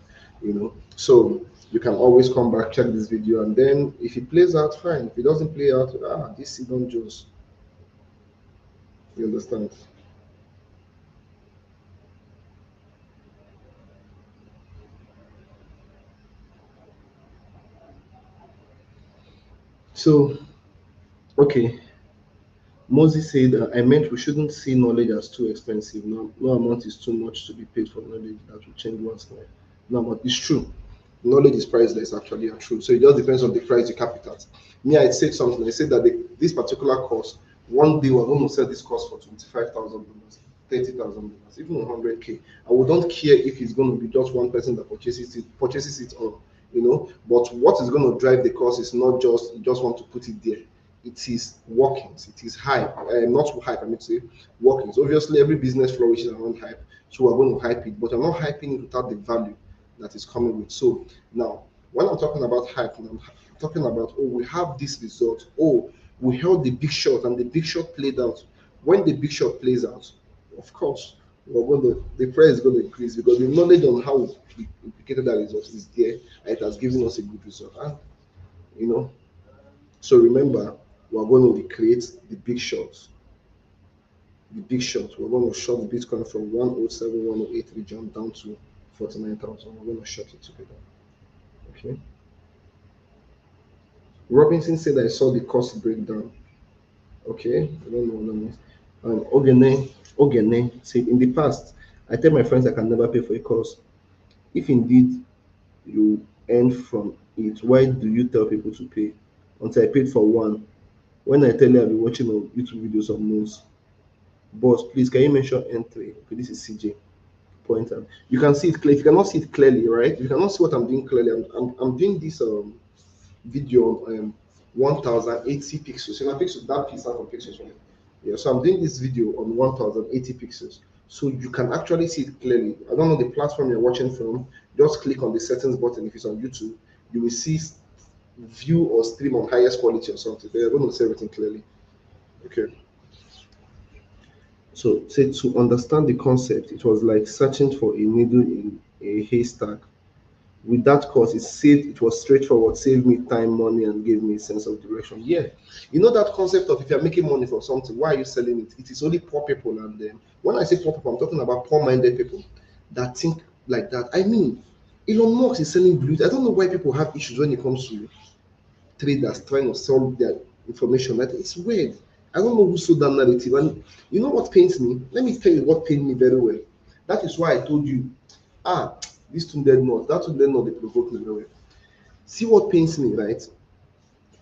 [SPEAKER 1] So you can always come back, check this video, and then if it plays out, fine. If it doesn't play out, this Sidon Jones. You understand? So, okay. Moses said, I meant we shouldn't see knowledge as too expensive. No amount is too much to be paid for knowledge that will change one's life. No, but it's true. Knowledge is priceless, actually, and true. So it just depends on the price you cap it at. Me, I said something. I said that this particular course, one day we're going to sell this course for $25,000, $30,000, even 100K. I would not care if it's going to be just one person that purchases it on, But what is going to drive the cost is not just you just want to put it there. It is workings. It is hype. Not hype. I mean to say workings. Obviously, every business flourishes around hype, so we're going to hype it. But I'm not hyping it without the value that is coming with. So now, when I'm talking about hype, I'm talking about, oh, we have this result. Oh, we held the big shot and the big shot played out. When the big shot plays out, of course, the price is going to increase because the knowledge on how we implicated that result is there, and it has given us a good result. And so remember, we're going to recreate the big shots. The big shot. We're going to short Bitcoin from 107, 108 region down to 49,000. We're going to short it together. Okay. Robinson said I saw the cost breakdown. Okay, I don't know what that means. Ogene said, in the past, I tell my friends I can never pay for a course. If indeed you earn from it, why do you tell people to pay? Until I paid for one. When I tell you I've been watching on YouTube videos of notes. Boss, please, can you mention entry? Okay, this is CJ. Pointer. You can see it clearly. If you cannot see it clearly, right? You cannot see what I'm doing clearly. I'm doing this video on 1080 pixels. You know, pixels, that piece out of pixels, right? Yeah, so I'm doing this video on 1080 pixels. So you can actually see it clearly. I don't know the platform you're watching from. Just click on the settings button. If it's on YouTube, you will see view or stream on highest quality or something. They're going to see everything clearly. Okay. So, say to understand the concept, it was like searching for a needle in a haystack. With that course, it was straightforward, saved me time, money, and gave me a sense of direction. Yeah, that concept of if you're making money for something, why are you selling it? It is only poor people, and when I say poor people, I'm talking about poor-minded people that think like that. I mean, Elon Musk is selling blue. I don't know why people have issues when it comes to traders trying to sell their information. That it's weird. I don't know who sold that narrative. And you know what pains me? Let me tell you what pained me very well. That is why I told you, this two dead not, that two dead not, they provoke me very well. See what pains me, right?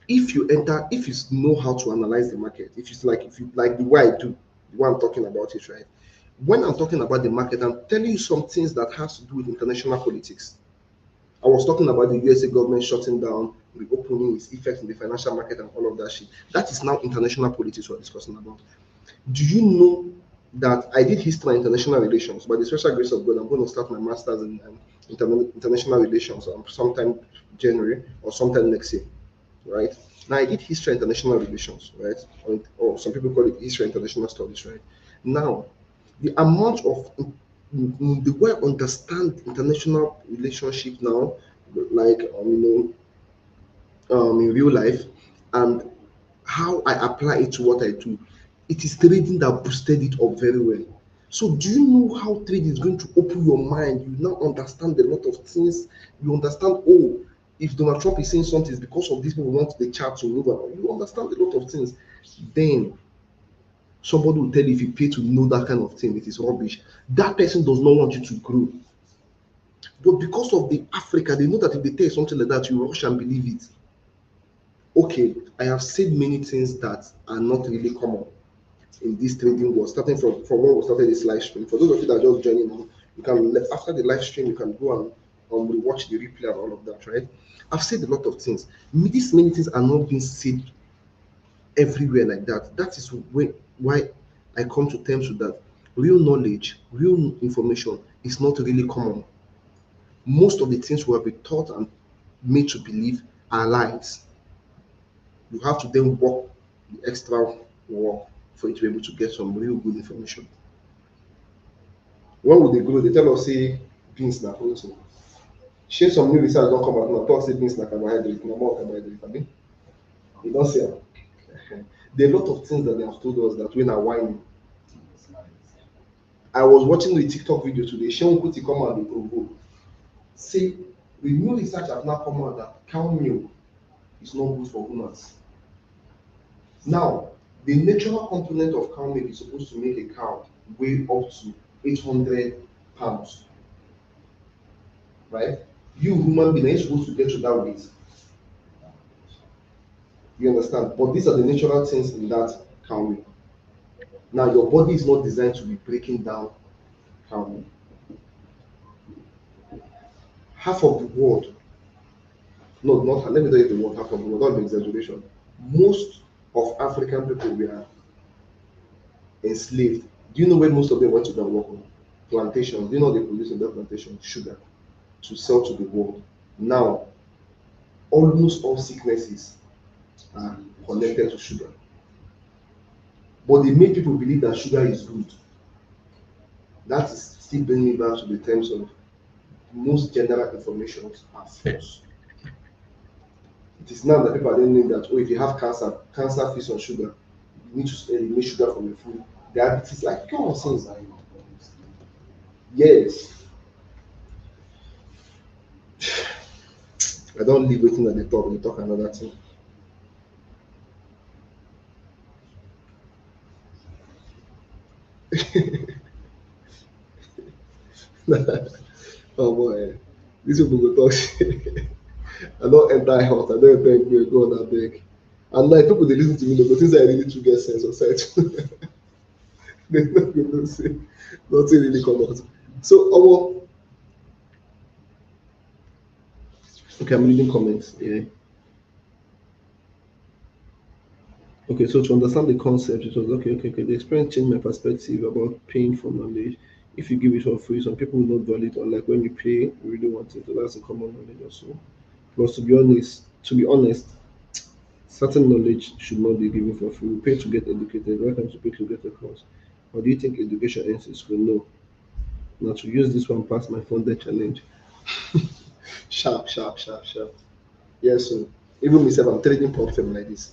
[SPEAKER 1] If you know how to analyze the market, if you like the way I do, the way I'm talking about it, right? When I'm talking about the market, I'm telling you some things that has to do with international politics. I was talking about the USA government shutting down, reopening, its effects in the financial market and all of that shit. That is now international politics we're discussing about. Do you know that I did history and international relations? By the special grace of God, I'm going to start my master's in international relations sometime January or sometime next year, right? Now, I did history and international relations, right? Or some people call it history and international studies, right? Now, the amount of the way I understand international relationship now, like in real life, and how I apply it to what I do, it is trading that boosted it up very well. So, do you know how trade is going to open your mind? You now understand a lot of things. You understand, oh, if Donald Trump is saying something, it's because of this people want the chart to move. You understand a lot of things. Then somebody will tell you if you pay to know that kind of thing, it is rubbish. That person does not want you to grow. But because of the Africa, they know that if they tell you something like that, you rush and believe it. Okay, I have said many things that are not really common in this trading world, starting from when we started this live stream. For those of you that are just joining on, you can, after the live stream, you can go and rewatch the replay and all of that, right? I've said a lot of things. These many things are not being said everywhere like that. That is why I come to terms with that. Real knowledge, real information is not really common. Most of the things we have been taught and made to believe are lies. You have to then work the extra work for you to be able to get some real good information. When would they grow? They tell us, say, beans na also. Share some new research don't come out now. Talk say beans na carbohydrate, no more carbohydrate. I mean, you don't see am. There are a lot of things that they have told us that when are whining. I was watching the TikTok video today. Seun Kuti come out and provoke. Say the new research have now come out that cow milk is not good for humans. Now, the natural component of cow milk is supposed to make a cow weigh up to 800 pounds. Right? You human being are supposed to get to that weight. You understand? But these are the natural things in that cow milk. Now your body is not designed to be breaking down palm oil. Half of the world, no, not let me tell you the word half of the world, not an exaggeration. Most of African people were enslaved. Do you know where most of them went to go and work on? Plantations. Do you know they produce in that plantation? Sugar to sell to the world. Now, almost all sicknesses are connected to sugar. But they make people believe that sugar is good. That is still bringing me back to the terms of most general information are false. It is now that people are learning that, oh, if you have cancer, cancer feeds on sugar. You need to eliminate sugar from your food. Diabetes, like come on, sense. Yes. I don't leave waiting at the top, we talk another thing. Oh boy, these people go talk shit. I don't enter house, I don't enter go on that beg. And like people they listen to me, they go things I really to get sense of sight. They not going to say nothing really come out. So okay, I'm reading comments. Yeah. Okay, so to understand the concept, it was okay. The experience changed my perspective about paying for knowledge. If you give it for free, some people will not value it, unlike when you pay, you really want it. So that's a common knowledge also. Plus, to be honest, certain knowledge should not be given for free. We pay to get educated. Why can't you pay to get a course? Or do you think education ends in school? No. Now to use this one past my funded challenge. Sharp. Yes, so even myself, I'm trading prop firm like this.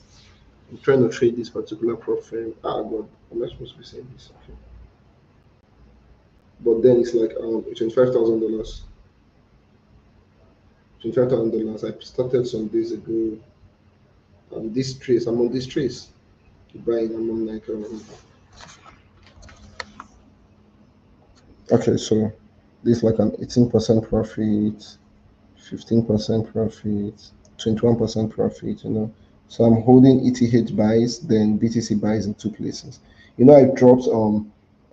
[SPEAKER 1] I'm trying to trade this particular prop firm. Ah God, am I supposed to be saying this? Okay. But then it's like $25,000. $25,000. I started some days ago. This trace, I'm on this trace. Buying, I'm on like okay, so this like an 18% profit, 15% profit, 21% profit, So I'm holding ETH buys, then BTC buys in two places. I dropped on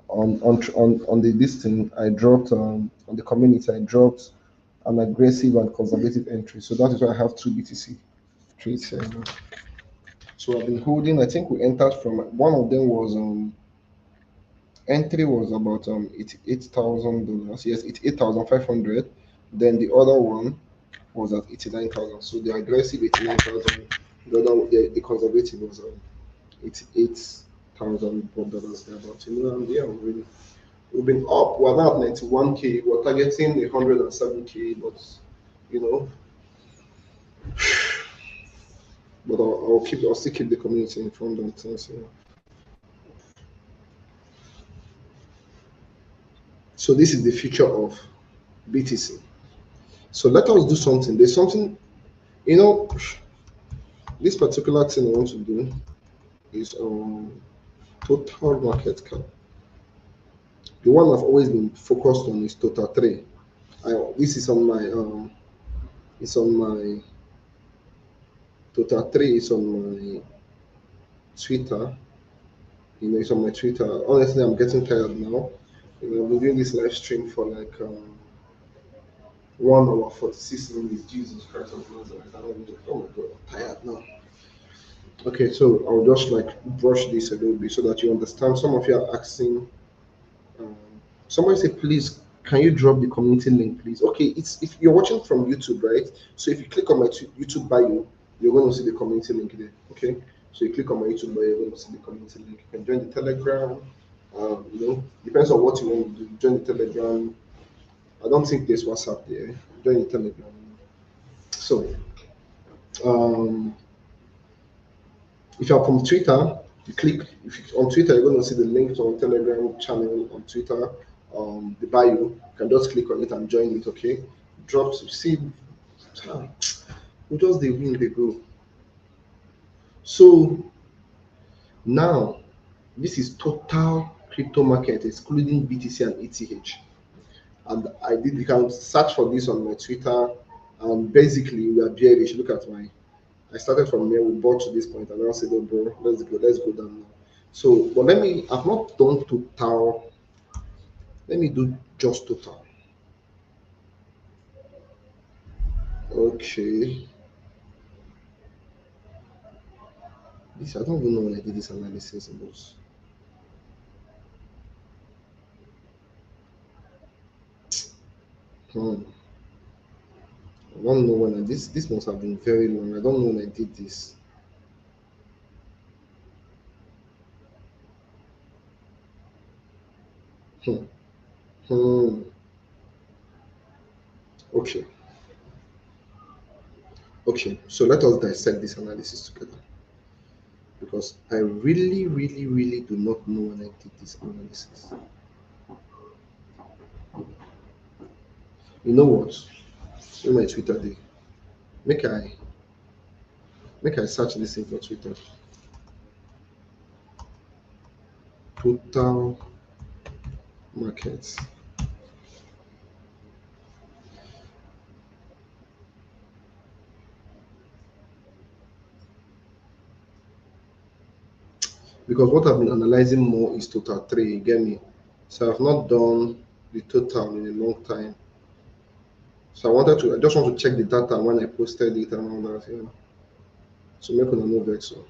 [SPEAKER 1] the listing, I dropped on the community, I dropped an aggressive and conservative entry. So that is why I have two BTC trades here. So I've been holding, I think we entered from one of them was entry was about $88,000. Yes, it's 8,500. Then the other one was at 89,000. So the aggressive 89,000, the conservative was $88,000 thereabout. And yeah, we've been up. We're now at 91K. We're targeting 107K, but you know, but I'll still keep the community informed on things. So this is the future of BTC. So let us do something. There's something, this particular thing I want to do is total market cap. The one I've always been focused on is total 3. This is on my it's on my total 3 is on my Twitter. It's on my Twitter. Honestly, I'm getting tired now. I've been doing this live stream for like 1 hour 46 minutes. Jesus Christ of Nazareth. Oh my God, I'm tired now. Okay, so I'll just like brush this a little bit so that you understand. Some of you are asking. Somebody say, please, can you drop the community link, please? Okay, it's if you're watching from YouTube, right? So if you click on my YouTube bio, you're going to see the community link there. Okay, so you click on my YouTube bio, you're going to see the community link. You can join the Telegram. Depends on what you want to do. Join the Telegram. I don't think there's WhatsApp there. Join the Telegram. So, if you're from Twitter, on Twitter, you're going to see the link to our Telegram channel on Twitter, the bio. You can just click on it and join it, okay? See, who does the win, they go. So, now, this is total crypto market, excluding BTC and ETH. And you can search for this on my Twitter, and basically, we are bearish. Look at I started from here, we bought to this point, and I said, oh, bro, let's go down now. So, but I've not done total. Let me do just total. Okay. This, I don't even know when I did this analysis in those. Hmm. I don't know when this must have been very long. I don't know when I did this. Hmm. Hmm. Okay. Okay. So let us dissect this analysis together because I really, really, really do not know when I did this analysis. You know what? In my Twitter day, make I make I search this thing for Twitter. Total markets. Because what I've been analyzing more is total three, you get me? So I've not done the total in a long time. So I just want to check the data when I posted it and all that, So make una no vex. So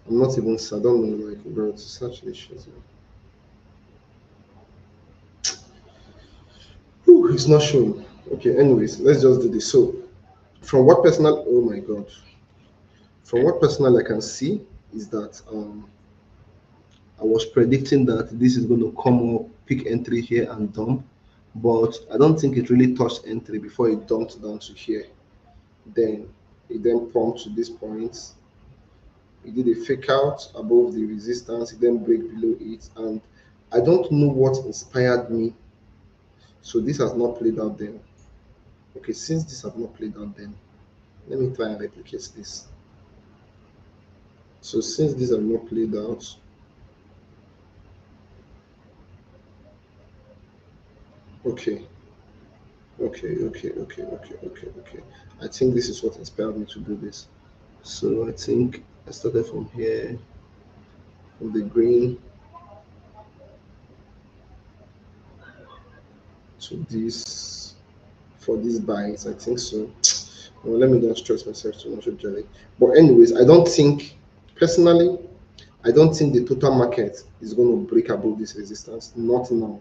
[SPEAKER 1] I'm not even, I don't know, like, bro, to search this shit. Whew, it's not showing. Okay, anyways, let's just do this. So from what personal, oh my God, from what personal I can see is that I was predicting that this is going to come up, pick entry here and dump, but I don't think it really touched entry before it dumped down to here. Then it then pumped to this point. It did a fake out above the resistance, it then break below it, and I don't know what inspired me. So this has not played out then. Okay, since this has not played out then, let me try and replicate this. So since this has not played out, okay, okay. I think this is what inspired me to do this. So I think I started from here, from the green to this for these buys. I think so. Well, let me not stress myself too much, actually. But anyways, personally, I don't think the total market is going to break above this resistance. Not now.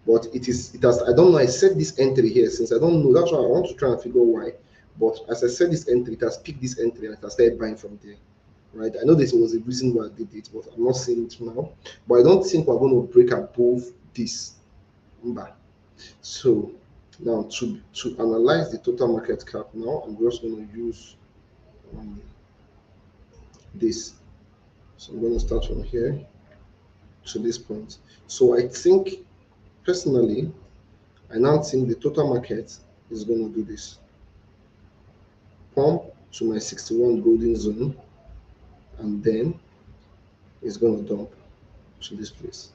[SPEAKER 1] But it has, I don't know, I set this entry here since I don't know. That's why I want to try and figure why. But as I said this entry, it has picked this entry and it has started buying from there. Right? I know there was a reason why I did it, but I'm not saying it now. But I don't think we're going to break above this. Remember. So now to analyze the total market cap now, I'm just going to use um, this. So I'm going to start from here to this point. So I think personally, I now think the total market is going to do this. Pump to my 61 golden zone, and then it's going to dump to this place.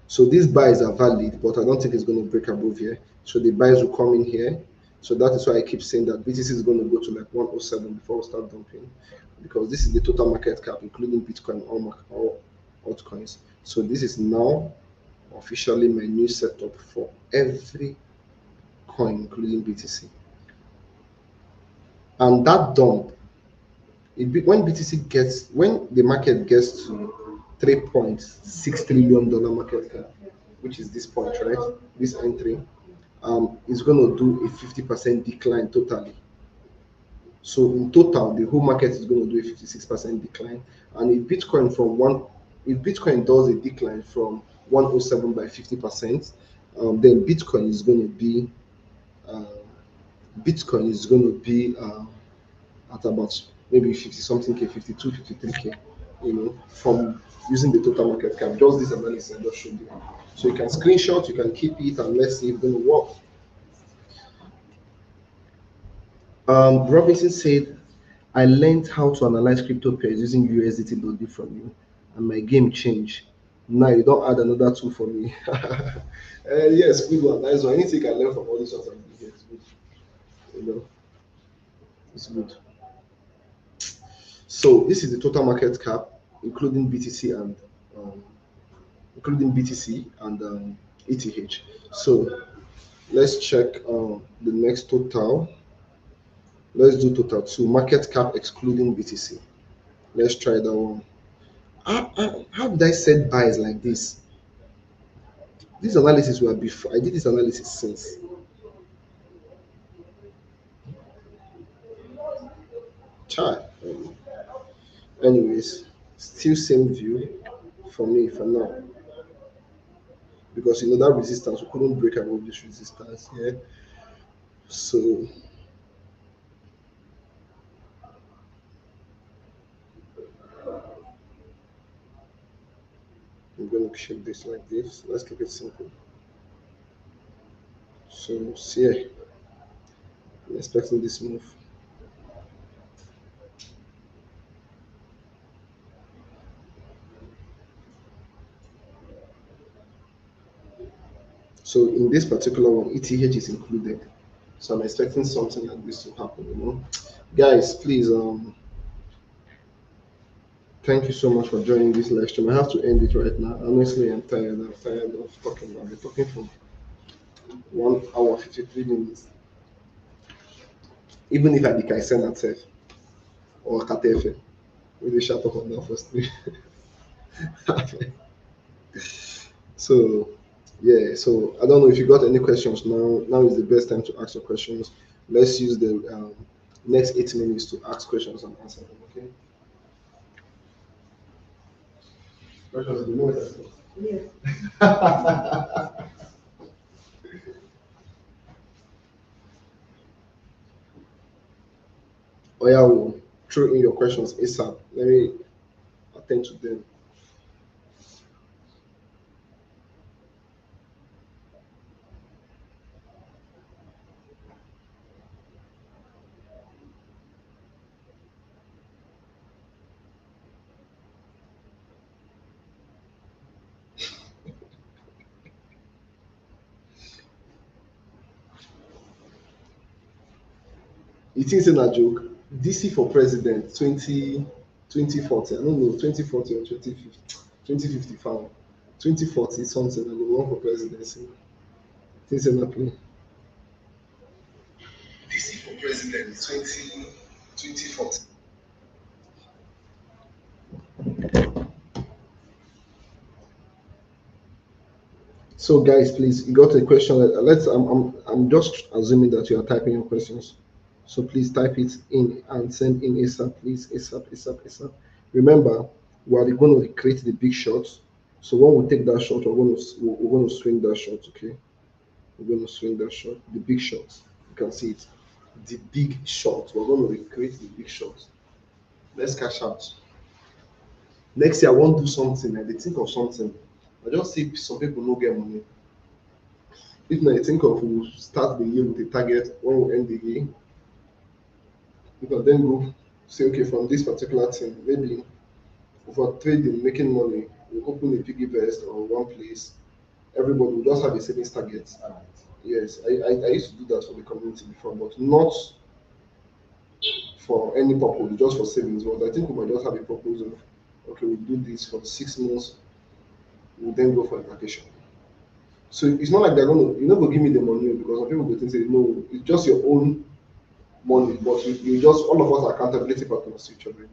[SPEAKER 1] So these buys are valid, but I don't think it's going to break above here. So the buys will come in here. So that is why I keep saying that BTC is going to go to like 107 before we start dumping, because this is the total market cap, including Bitcoin, all altcoins. So this is now officially my new setup for every coin, including BTC. And that dump, when the market gets to $3.6 trillion market cap, which is this point, right? This entry, is going to do a 50% decline totally. So in total, the whole market is going to do a 56% decline. And if Bitcoin does a decline from 107 by 50%, then uh, Bitcoin is going to be at about maybe 50 something K, 52, 53K, from using the total market cap. Just this analysis I just showed you. So you can screenshot, you can keep it, and let's see if it's going to work. Robinson said, I learned how to analyze crypto pairs using USDT from you, and my game changed. Now you don't add another tool for me. Yes, good one. Nice one. Anything I learn from all these ones, it's good. It's good. So this is the total market cap, including BTC and um, ETH. So let's check the next total. Let's do total two, market cap excluding BTC. Let's try that one. How did I set buys like this? This analysis were before I did this analysis since. Chai. Anyways, still same view for me for now, because you know that resistance, we couldn't break above this resistance here. So I'm going to keep this like this. Let's keep it simple. So see, I'm expecting this move. So in this particular one, ETH is included. So I'm expecting something like this to happen, you know. Guys, please thank you so much for joining this live stream. I have to end it right now. Honestly, I'm tired. I'm tired of talking. I've been talking for 1 hour 53 minutes. Even if I be Kaisen itself or Katefe, we will shut up on that first thing. So yeah, so I don't know if you got any questions now. Now is the best time to ask your questions. Let's use the next 8 minutes to ask questions and answer them. Okay. Questions, you know what I mean?
[SPEAKER 3] Yes.
[SPEAKER 1] Oh yeah, will throw in your questions ASAP. Let me attend to them. You think it's a joke? DC for president 2040. I don't know, 2040 or 2050. 2055. 2040 something. I will run for presidency. Things in that play. DC for president 2040. So guys, please, you got a question. Let's. I'm just assuming that you are typing your questions. So please type it in and send in ASAP, please. ASAP, ASAP, ASAP. Remember, we are going to create the big shots. So when we take that shot, we're going to swing that shot. Okay, we're going to swing that shot. The big shot. You can see it. The big shot. We're going to recreate the big shot. Let's cash out. Next year, I want to do something. And they think of something. I just see some people no get money. If not, I think of we'll start the year with a target when we end the year. We can then go say, okay, from this particular thing, maybe for trading, making money, we open a piggy vest or one place. Everybody will just have a savings target.
[SPEAKER 2] Alright.
[SPEAKER 1] Yes, I used to do that for the community before, but not for any purpose, just for savings. But I think we might just have a purpose of, okay, we do this for 6 months, we'll then go for a vacation. So it's not like they're gonna, you're not gonna give me the money because some people will think say no, it's just your own money, but you just all of us are accountability partners to each other.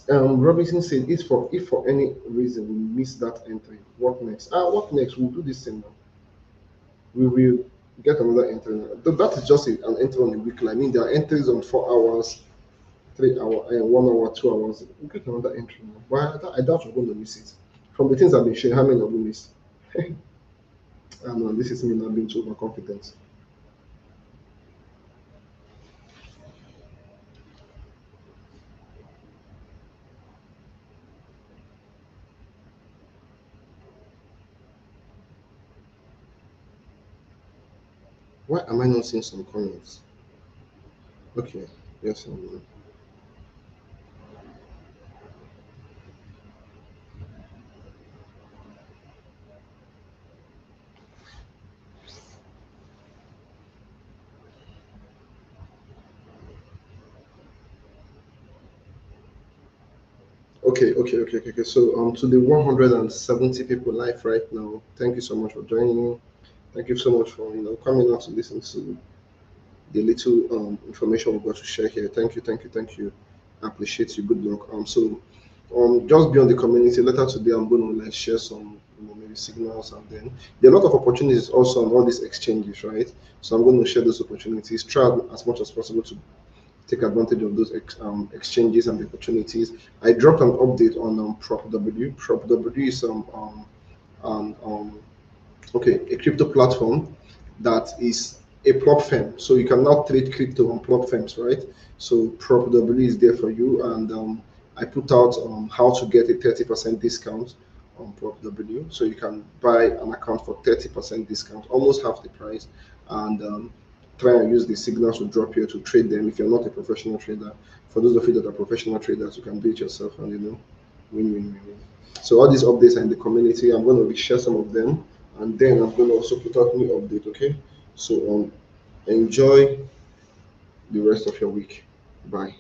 [SPEAKER 1] Robinson said, if for any reason we miss that entry, what next? What next? We'll do this thing now. We will get another entry. That is just an entry on a weekly. I mean, there are entries on 4 hours, 3 hour, and 1 hour, 2 hours. We'll get another entry now. But I doubt we're going to miss it. From the things I've been sharing, how many have we missed? I don't know. This is me not being too overconfident. Why am I not seeing some comments? Okay, yes, Okay. So to the 170 people live right now, thank you so much for joining. Thank you so much for coming out to listen to the little information we're going to share here. Thank you. I appreciate you. Good luck. Just be on the community. Later today, I'm going to like share some maybe signals, and then there are a lot of opportunities also on all these exchanges, right? So I'm going to share those opportunities. Try as much as possible to take advantage of those exchanges and the opportunities. I dropped an update on Prop W. Prop W is um, um, a crypto platform that is a prop firm. So you can now trade crypto on prop firms, right? So Prop W is there for you, and I put out how to get a 30% discount on Prop W. So you can buy an account for 30% discount, almost half the price, and try and use the signals to drop here to trade them if you're not a professional trader. For those of you that are professional traders, you can do it yourself and win. So all these updates are in the community. I'm going to share some of them, and then I'm going to also put out new update. Okay, so enjoy the rest of your week. Bye.